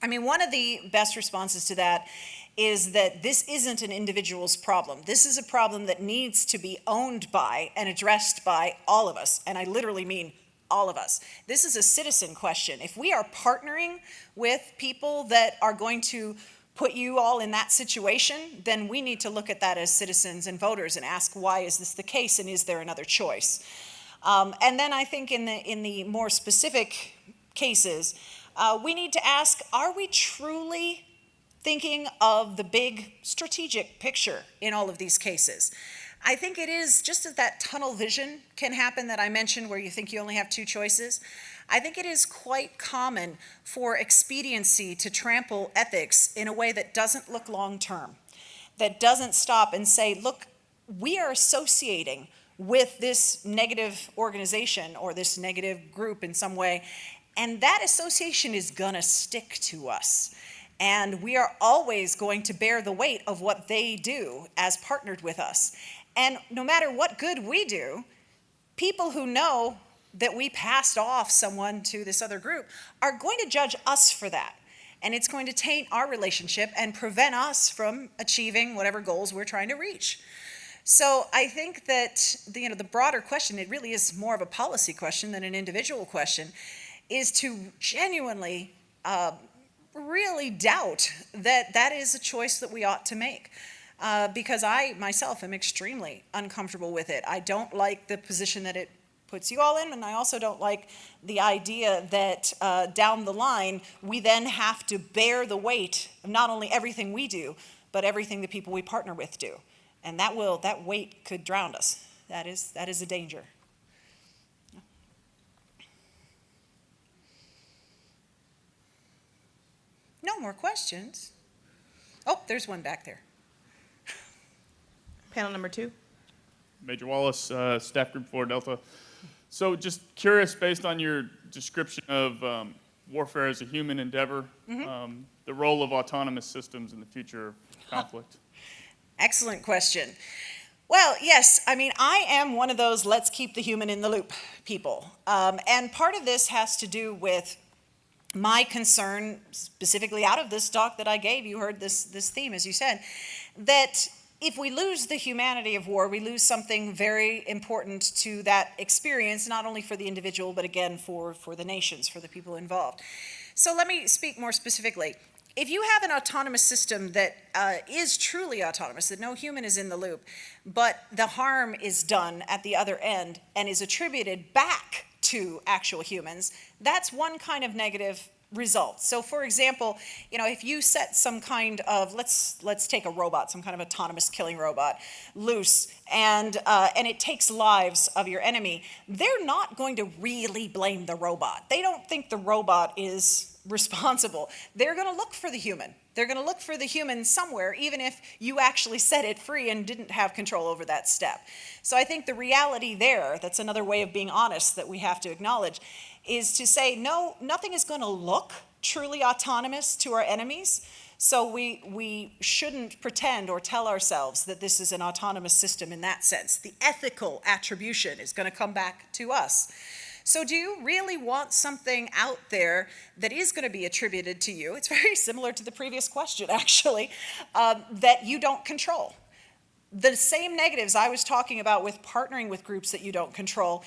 Speaker 2: I mean, one of the best responses to that is that this isn't an individual's problem. This is a problem that needs to be owned by and addressed by all of us, and I literally mean all of us. This is a citizen question. If we are partnering with people that are going to put you all in that situation, then we need to look at that as citizens and voters and ask, why is this the case, and is there another choice? And then I think in the more specific cases, we need to ask, are we truly thinking of the big strategic picture in all of these cases? I think it is just as that tunnel vision can happen that I mentioned, where you think you only have 2 choices. I think it is quite common for expediency to trample ethics in a way that doesn't look long-term, that doesn't stop and say, look, we are associating with this negative organization or this negative group in some way, and that association is gonna stick to us. And we are always going to bear the weight of what they do as partnered with us. And no matter what good we do, people who know that we passed off someone to this other group are going to judge us for that. And it's going to taint our relationship and prevent us from achieving whatever goals we're trying to reach. So I think that the broader question, it really is more of a policy question than an individual question, is to genuinely really doubt that that is a choice that we ought to make. Because I myself am extremely uncomfortable with it. I don't like the position that it puts you all in, and I also don't like the idea that down the line we then have to bear the weight of not only everything we do, but everything the people we partner with do. And that weight could drown us. That is a danger. No more questions. Oh, there's one back there.
Speaker 1: Panel number 2.
Speaker 5: Major Wallace, Staff Group 4 Delta. So just curious, based on your description of warfare as a human endeavor, the role of autonomous systems in the future of conflict.
Speaker 2: Excellent question. Well, yes, I mean, I am one of those let's keep the human in the loop people. And part of this has to do with My concern, specifically out of this talk that I gave, you heard this theme, as you said, that if we lose the humanity of war, we lose something very important to that experience, not only for the individual, but again, for the nations, for the people involved. So let me speak more specifically. If you have an autonomous system that is truly autonomous, that no human is in the loop, but the harm is done at the other end and is attributed back to actual humans, that's one kind of negative result. So for example, if you set some kind of, let's take a robot, some kind of autonomous killing robot, loose, and it takes lives of your enemy, they're not going to really blame the robot. They don't think the robot is responsible. They're going to look for the human. They're going to look for the human somewhere, even if you actually set it free and didn't have control over that step. So I think the reality there, that's another way of being honest that we have to acknowledge, is to say, no, nothing is going to look truly autonomous to our enemies. So we shouldn't pretend or tell ourselves that this is an autonomous system in that sense. The ethical attribution is going to come back to us. So do you really want something out there that is going to be attributed to you? It's very similar to the previous question, actually, that you don't control. The same negatives I was talking about with partnering with groups that you don't control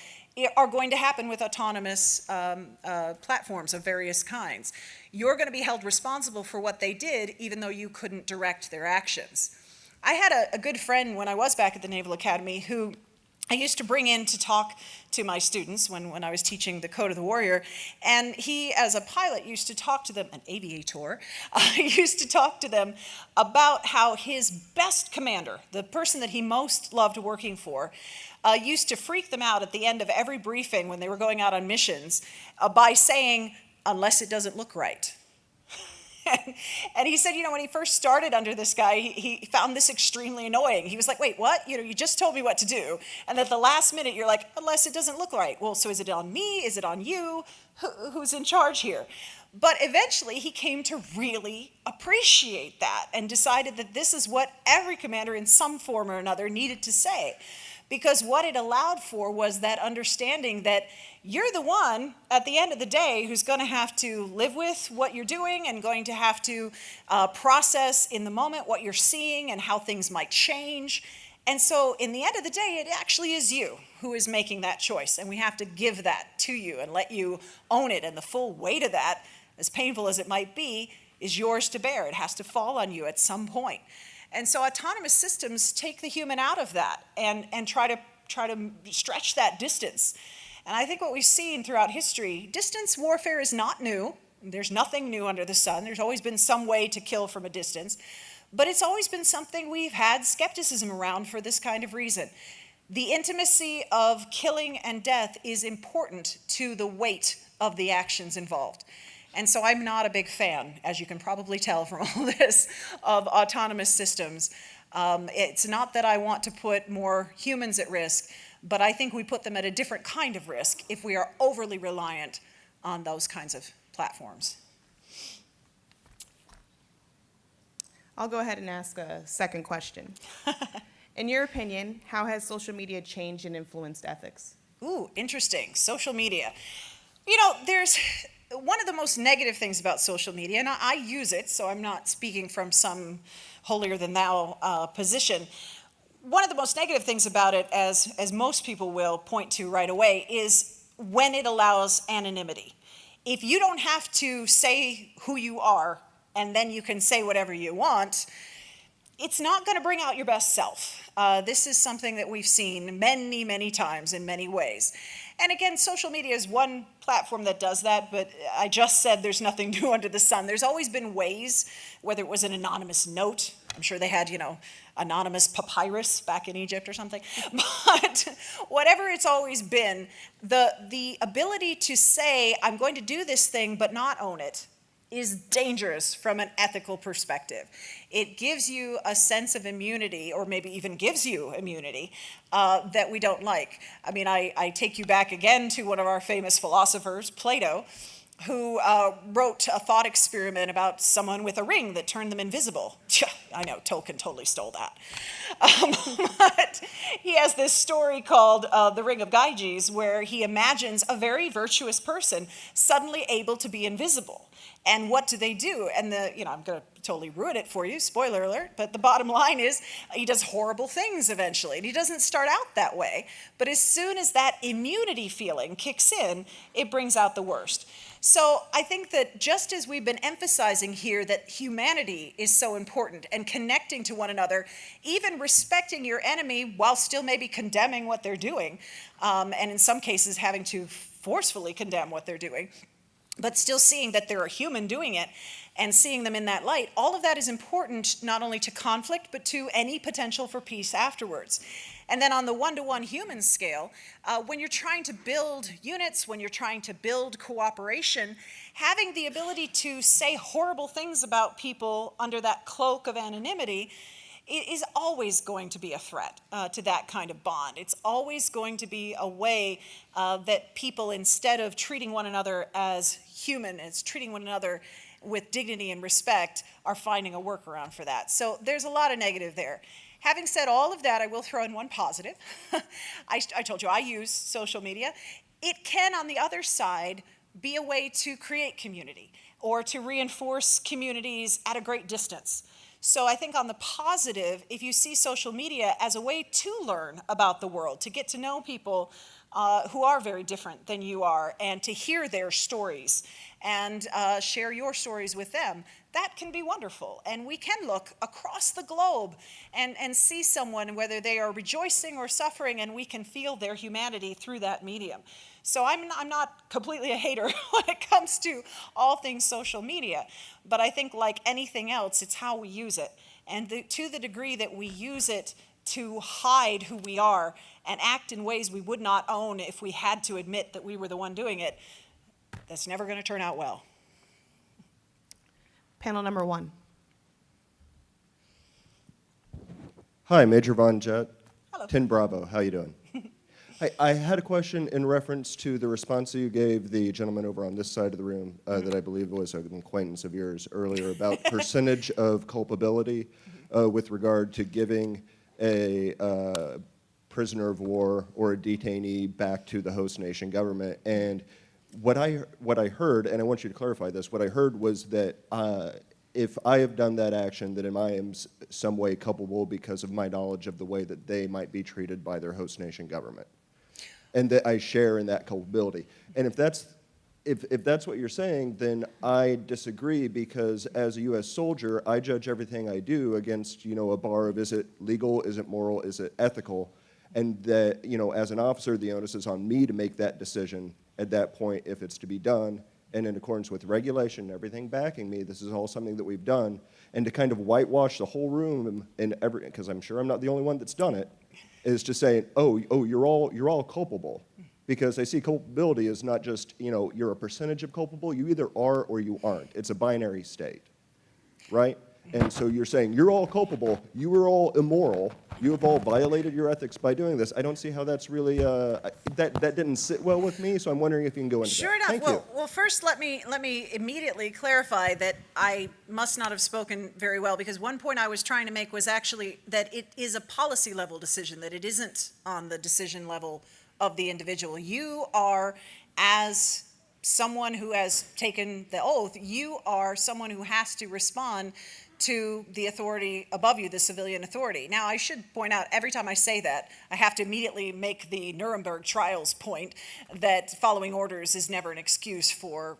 Speaker 2: are going to happen with autonomous platforms of various kinds. You're going to be held responsible for what they did, even though you couldn't direct their actions. I had a good friend when I was back at the Naval Academy who I used to bring in to talk to my students when I was teaching the Code of the Warrior, and he, as a pilot, used to talk to them, an aviator, used to talk to them about how his best commander, the person that he most loved working for, used to freak them out at the end of every briefing when they were going out on missions by saying, "Unless it doesn't look right." And he said, when he first started under this guy, he found this extremely annoying. He was like, wait, what? You just told me what to do. And at the last minute, you're like, unless it doesn't look right. Well, so is it on me? Is it on you? Who's in charge here? But eventually, he came to really appreciate that and decided that this is what every commander in some form or another needed to say. Because what it allowed for was that understanding that you're the one, at the end of the day, who's going to have to live with what you're doing and going to have to process in the moment what you're seeing and how things might change. And so in the end of the day, it actually is you who is making that choice. And we have to give that to you and let you own it. And the full weight of that, as painful as it might be, is yours to bear. It has to fall on you at some point. And so autonomous systems take the human out of that and try to stretch that distance. And I think what we've seen throughout history, distance warfare is not new. There's nothing new under the sun. There's always been some way to kill from a distance. But it's always been something we've had skepticism around for this kind of reason. The intimacy of killing and death is important to the weight of the actions involved. And so I'm not a big fan, as you can probably tell from all this, of autonomous systems. It's not that I want to put more humans at risk, but I think we put them at a different kind of risk if we are overly reliant on those kinds of platforms.
Speaker 1: I'll go ahead and ask a second question. In your opinion, how has social media changed and influenced ethics?
Speaker 2: Ooh, interesting. Social media. There's one of the most negative things about social media, and I use it, so I'm not speaking from some holier-than-thou position. One of the most negative things about it, as most people will point to right away, is when it allows anonymity. If you don't have to say who you are, and then you can say whatever you want, it's not going to bring out your best self. This is something that we've seen many, many times in many ways. And again, social media is one platform that does that, but I just said there's nothing new under the sun. There's always been ways, whether it was an anonymous note, I'm sure they had, anonymous papyrus back in Egypt or something, but whatever it's always been, the ability to say, I'm going to do this thing but not own it, is dangerous from an ethical perspective. It gives you a sense of immunity, or maybe even gives you immunity, that we don't like. I mean, I take you back again to one of our famous philosophers, Plato, who wrote a thought experiment about someone with a ring that turned them invisible. I know, Tolkien totally stole that. But he has this story called The Ring of Gyges, where he imagines a very virtuous person suddenly able to be invisible. And what do they do? And I'm going to totally ruin it for you, spoiler alert, but the bottom line is he does horrible things eventually. And he doesn't start out that way, but as soon as that immunity feeling kicks in, it brings out the worst. So I think that just as we've been emphasizing here that humanity is so important and connecting to one another, even respecting your enemy while still maybe condemning what they're doing, and in some cases having to forcefully condemn what they're doing, but still seeing that they're a human doing it and seeing them in that light, all of that is important not only to conflict, but to any potential for peace afterwards. And then on the one-to-one human scale, when you're trying to build units, when you're trying to build cooperation, having the ability to say horrible things about people under that cloak of anonymity is always going to be a threat to that kind of bond. It's always going to be a way that people, instead of treating one another as human, as treating one another with dignity and respect, are finding a workaround for that. So there's a lot of negative there. Having said all of that, I will throw in one positive. I told you I use social media. It can, on the other side, be a way to create community or to reinforce communities at a great distance. So I think on the positive, if you see social media as a way to learn about the world, to get to know people who are very different than you are, and to hear their stories and share your stories with them, that can be wonderful. And we can look across the globe and see someone, whether they are rejoicing or suffering, and we can feel their humanity through that medium. So I'm not completely a hater when it comes to all things social media, but I think like anything else, it's how we use it. And to the degree that we use it to hide who we are and act in ways we would not own if we had to admit that we were the one doing it, that's never going to turn out well.
Speaker 1: Panel number 1.
Speaker 6: Hi, Major Von Jett.
Speaker 2: Hello.
Speaker 6: 10 Bravo, how you doing? I had a question in reference to the response that you gave the gentleman over on this side of the room that I believe was an acquaintance of yours earlier about percentage of culpability with regard to giving a prisoner of war or a detainee back to the host nation government. And what I heard, and I want you to clarify this, what I heard was that if I have done that action, that I am some way culpable because of my knowledge of the way that they might be treated by their host nation government, and that I share in that culpability. And if that's what you're saying, then I disagree, because as a U.S. soldier, I judge everything I do against, a bar of, is it legal, is it moral, is it ethical, and that, as an officer, the onus is on me to make that decision at that point if it's to be done, and in accordance with regulation, everything backing me, this is all something that we've done, and to kind of whitewash the whole room, and because I'm sure I'm not the only one that's done it, is to say, oh, you're all culpable, because I see culpability as not just, you're a percentage of culpable, you either are or you aren't. It's a binary state, right? And so you're saying you're all culpable, you were all immoral, you have all violated your ethics by doing this. I don't see how that's really, that didn't sit well with me, so I'm wondering if you can go into
Speaker 2: Sure
Speaker 6: that.
Speaker 2: enough.
Speaker 6: Thank you.
Speaker 2: Well, first let me immediately clarify that I must not have spoken very well, because one point I was trying to make was actually that it is a policy level decision, that it isn't on the decision level of the individual. You are, as someone who has taken the oath, you are someone who has to respond to the authority above you, the civilian authority. Now, I should point out, every time I say that, I have to immediately make the Nuremberg trials point that following orders is never an excuse for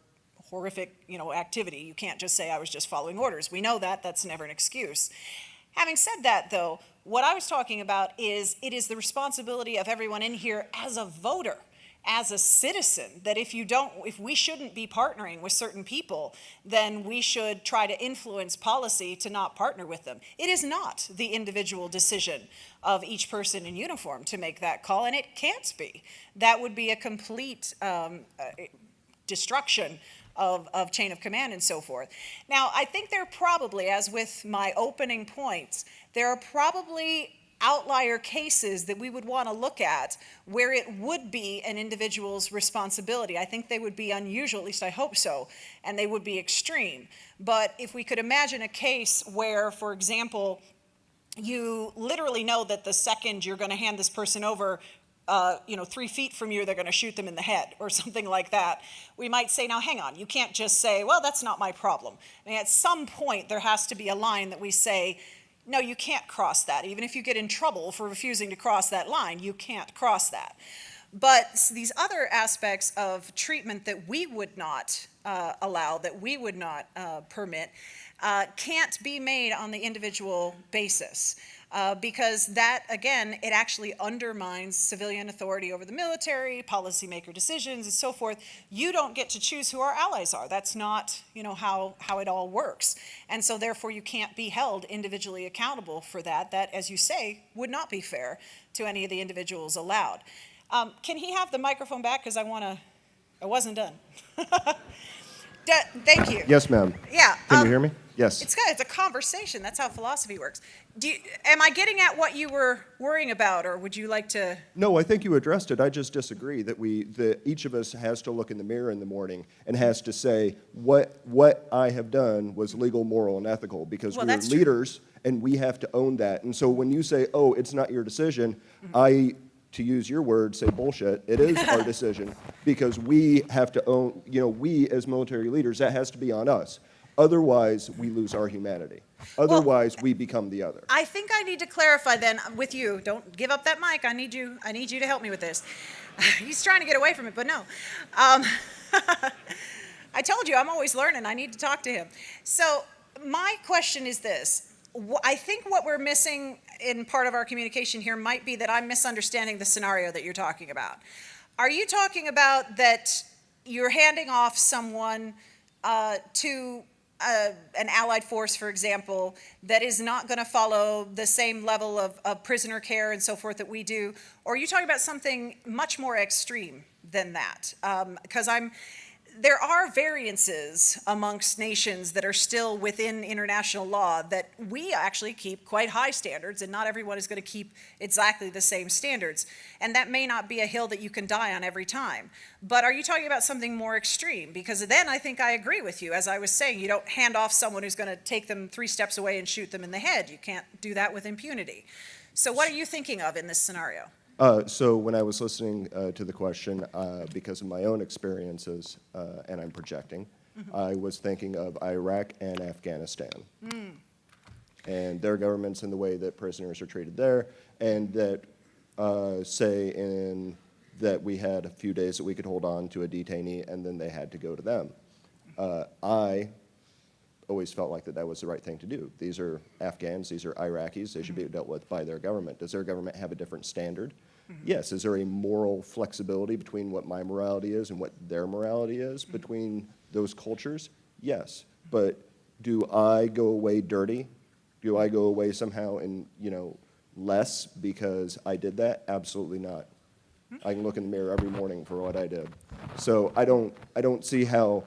Speaker 2: horrific, activity. You can't just say I was just following orders. We know that, that's never an excuse. Having said that, though, what I was talking about is it is the responsibility of everyone in here as a voter, as a citizen, that if we shouldn't be partnering with certain people, then we should try to influence policy to not partner with them. It is not the individual decision of each person in uniform to make that call, and it can't be. That would be a complete destruction of chain of command and so forth. Now, I think there are probably, as with my opening points, there are probably outlier cases that we would want to look at where it would be an individual's responsibility. I think they would be unusual, at least I hope so, and they would be extreme. But if we could imagine a case where, for example, you literally know that the second you're going to hand this person over, 3 feet from you, they're going to shoot them in the head or something like that, we might say, now hang on, you can't just say, well, that's not my problem. I mean, at some point, there has to be a line that we say, no, you can't cross that. Even if you get in trouble for refusing to cross that line, you can't cross that. But these other aspects of treatment that we would not allow, that we would not permit, can't be made on the individual basis. Because that, again, it actually undermines civilian authority over the military, policymaker decisions, and so forth. You don't get to choose who our allies are. That's not, how it all works. And so, therefore, you can't be held individually accountable for that. That, as you say, would not be fair to any of the individuals allowed. Can he have the microphone back? Because I wasn't done. Thank you.
Speaker 6: Yes, ma'am.
Speaker 2: Yeah.
Speaker 6: Can you hear me? Yes.
Speaker 2: It's good. It's a conversation. That's how philosophy works. Am I getting at what you were worrying about, or would you like to?
Speaker 6: No, I think you addressed it. I just disagree that each of us has to look in the mirror in the morning and has to say what I have done was legal, moral, and ethical, because
Speaker 2: Well,
Speaker 6: we are
Speaker 2: that's true.
Speaker 6: leaders and we have to own that. And so when you say, oh, it's not your decision, to use your word, say bullshit. It is our decision, because we have to own, we as military leaders, that has to be on us. Otherwise, we lose our humanity. Otherwise, we become the other.
Speaker 2: I think I need to clarify then with you. Don't give up that mic. I need you to help me with this. He's trying to get away from it, but no. I told you I'm always learning. I need to talk to him. So my question is this. I think what we're missing in part of our communication here might be that I'm misunderstanding the scenario that you're talking about. Are you talking about that you're handing off someone to an allied force, for example, that is not going to follow the same level of prisoner care and so forth that we do? Or are you talking about something much more extreme than that? Because there are variances amongst nations that are still within international law that we actually keep quite high standards, and not everyone is going to keep exactly the same standards. And that may not be a hill that you can die on every time. But are you talking about something more extreme? Because then I think I agree with you. As I was saying, you don't hand off someone who's going to take them 3 steps away and shoot them in the head. You can't do that with impunity. So what are you thinking of in this scenario?
Speaker 6: So when I was listening to the question, because of my own experiences, and I'm projecting, I was thinking of Iraq and Afghanistan. And their governments and the way that prisoners are treated there, and that, that we had a few days that we could hold on to a detainee, and then they had to go to them. I always felt like that was the right thing to do. These are Afghans, these are Iraqis, they should be dealt with by their government. Does their government have a different standard? Yes. Is there a moral flexibility between what my morality is and what their morality is between those cultures? Yes. But do I go away dirty? Do I go away somehow in, less because I did that? Absolutely not. I can look in the mirror every morning for what I did. So I don't see how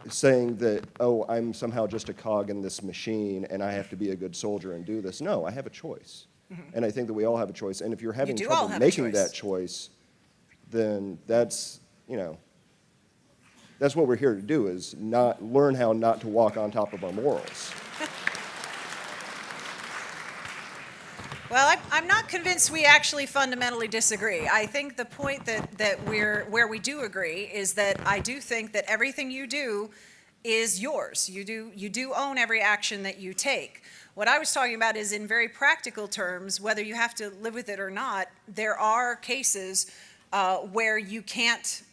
Speaker 6: saying that, oh, I'm somehow just a cog in this machine and I have to be a good soldier and do this. No, I have a choice. And I think that we all have a choice. And if you're having trouble making that choice, then that's what we're here to do, is learn how not to walk on top of our morals.
Speaker 2: Well, I'm not convinced we actually fundamentally disagree. I think the point where we do agree is that I do think that everything you do is yours. You do own every action that you take. What I was talking about is, in very practical terms, whether you have to live with it or not, there are cases where you can't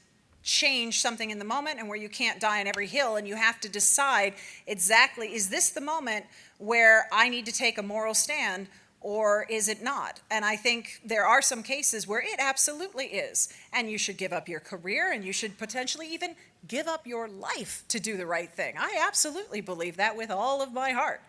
Speaker 2: change something in the moment and where you can't die on every hill, and you have to decide exactly, is this the moment where I need to take a moral stand, or is it not? And I think there are some cases where it absolutely is, and you should give up your career, and you should potentially even give up your life to do the right thing. I absolutely believe that with all of my heart.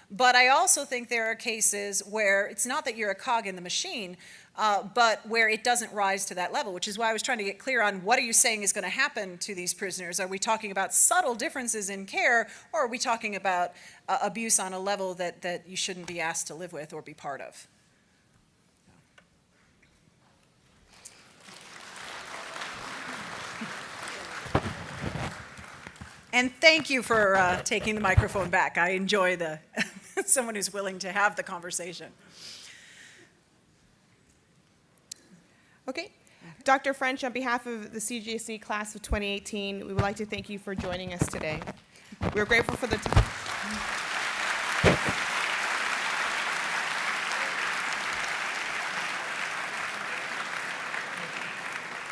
Speaker 2: But I also think there are cases where it's not that you're a cog in the machine, but where it doesn't rise to that level, which is why I was trying to get clear on what are you saying is going to happen to these prisoners. Are we talking about subtle differences in care, or are we talking about abuse on a level that you shouldn't be asked to live with or be part of? And thank you for taking the microphone back. I enjoy the someone who's willing to have the conversation.
Speaker 1: Okay. Dr. French, on behalf of the CGSC class of 2018, we would like to thank you for joining us today. We're grateful for the time.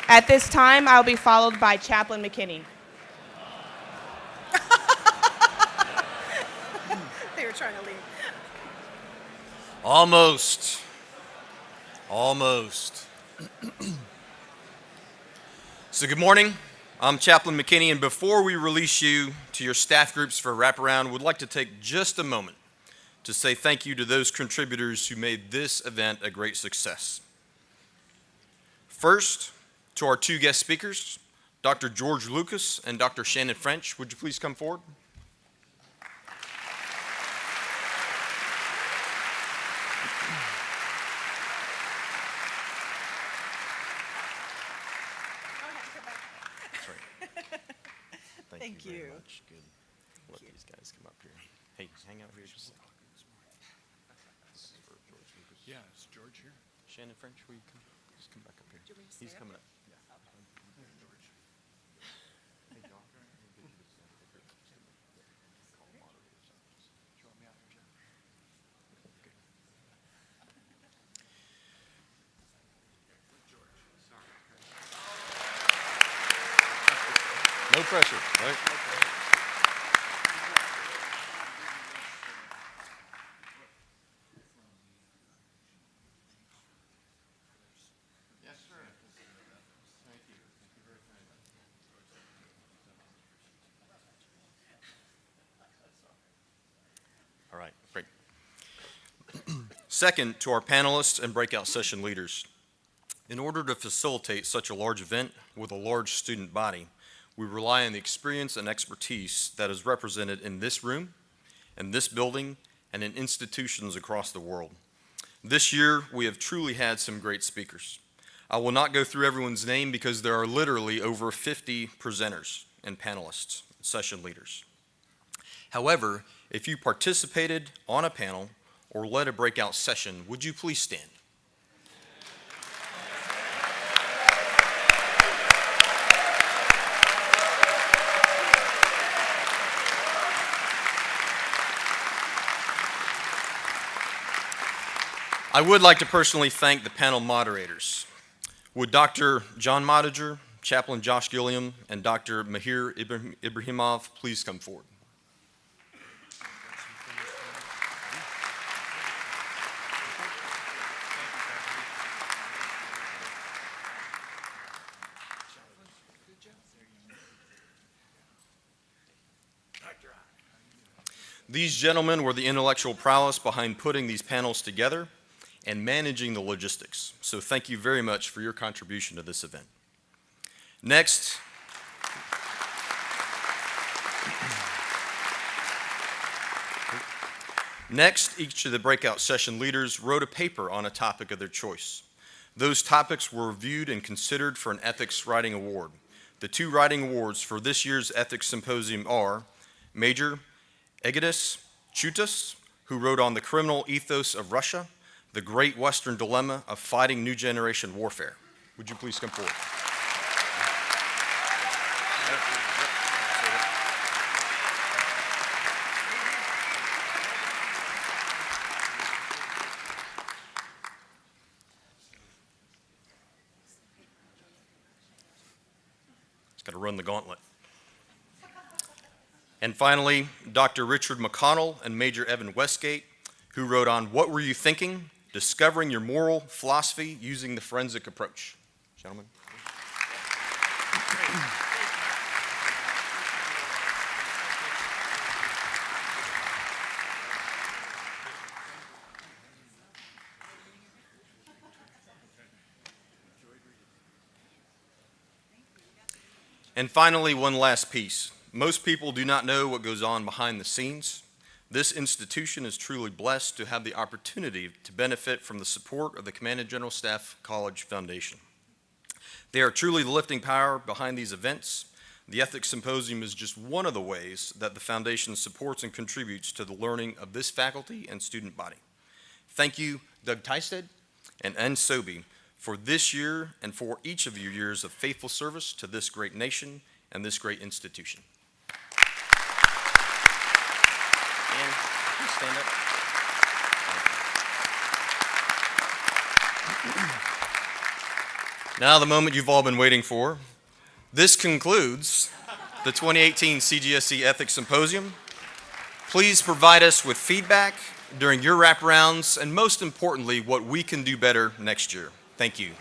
Speaker 1: At this time, I'll be followed by Chaplain McKinney.
Speaker 2: They were trying to leave.
Speaker 7: Almost. So good morning. I'm Chaplain McKinney, and before we release you to your staff groups for a wraparound, we'd like to take just a moment to say thank you to those contributors who made this event a great success. First, to our two guest speakers, Dr. George Lucas and Dr. Shannon French. Would you please come forward?
Speaker 2: Thank you.
Speaker 7: Very much. Good. Let these guys come up here. Hey, hang out here just a second. This is for George Lucas.
Speaker 4: Yeah, is George here?
Speaker 7: Shannon French, will you come? Just come back up here. He's coming up. Yeah. Hey, John. No pressure, right? Yes, sir. Thank you. Thank you very much. All right, great. Second, to our panelists and breakout session leaders. In order to facilitate such a large event with a large student body, we rely on the experience and expertise that is represented in this room, in this building, and in institutions across the world. This year, we have truly had some great speakers. I will not go through everyone's name because there are literally over 50 presenters and panelists, session leaders. However, if you participated on a panel or led a breakout session, would you please stand? I would like to personally thank the panel moderators. Would Dr. John Modiger, Chaplain Josh Gilliam, and Dr. Mahir Ibrahimov please come forward? These gentlemen were the intellectual prowess behind putting these panels together and managing the logistics. So thank you very much for your contribution to this event. Next, each of the breakout session leaders wrote a paper on a topic of their choice. Those topics were reviewed and considered for an ethics writing award. The two writing awards for this year's ethics symposium are Major Egidus Chutas, who wrote on the criminal ethos of Russia, the great Western dilemma of fighting new generation warfare. Would you please come forward? It's got to run the gauntlet. And finally, Dr. Richard McConnell and Major Evan Westgate, who wrote on What Were You Thinking? Discovering Your Moral Philosophy Using the Forensic Approach. Gentlemen. And finally, one last piece. Most people do not know what goes on behind the scenes. This institution is truly blessed to have the opportunity to benefit from the support of the Commandant General Staff College Foundation. They are truly the lifting power behind these events. The Ethics Symposium is just one of the ways that the Foundation supports and contributes to the learning of this faculty and student body. Thank you, Doug Tysted and Ann Sobey, for this year and for each of your years of faithful service to this great nation and this great institution. Ann, please stand up. Now the moment you've all been waiting for. This concludes the 2018 CGSC Ethics Symposium. Please provide us with feedback during your wraparounds and most importantly, what we can do better next year. Thank you.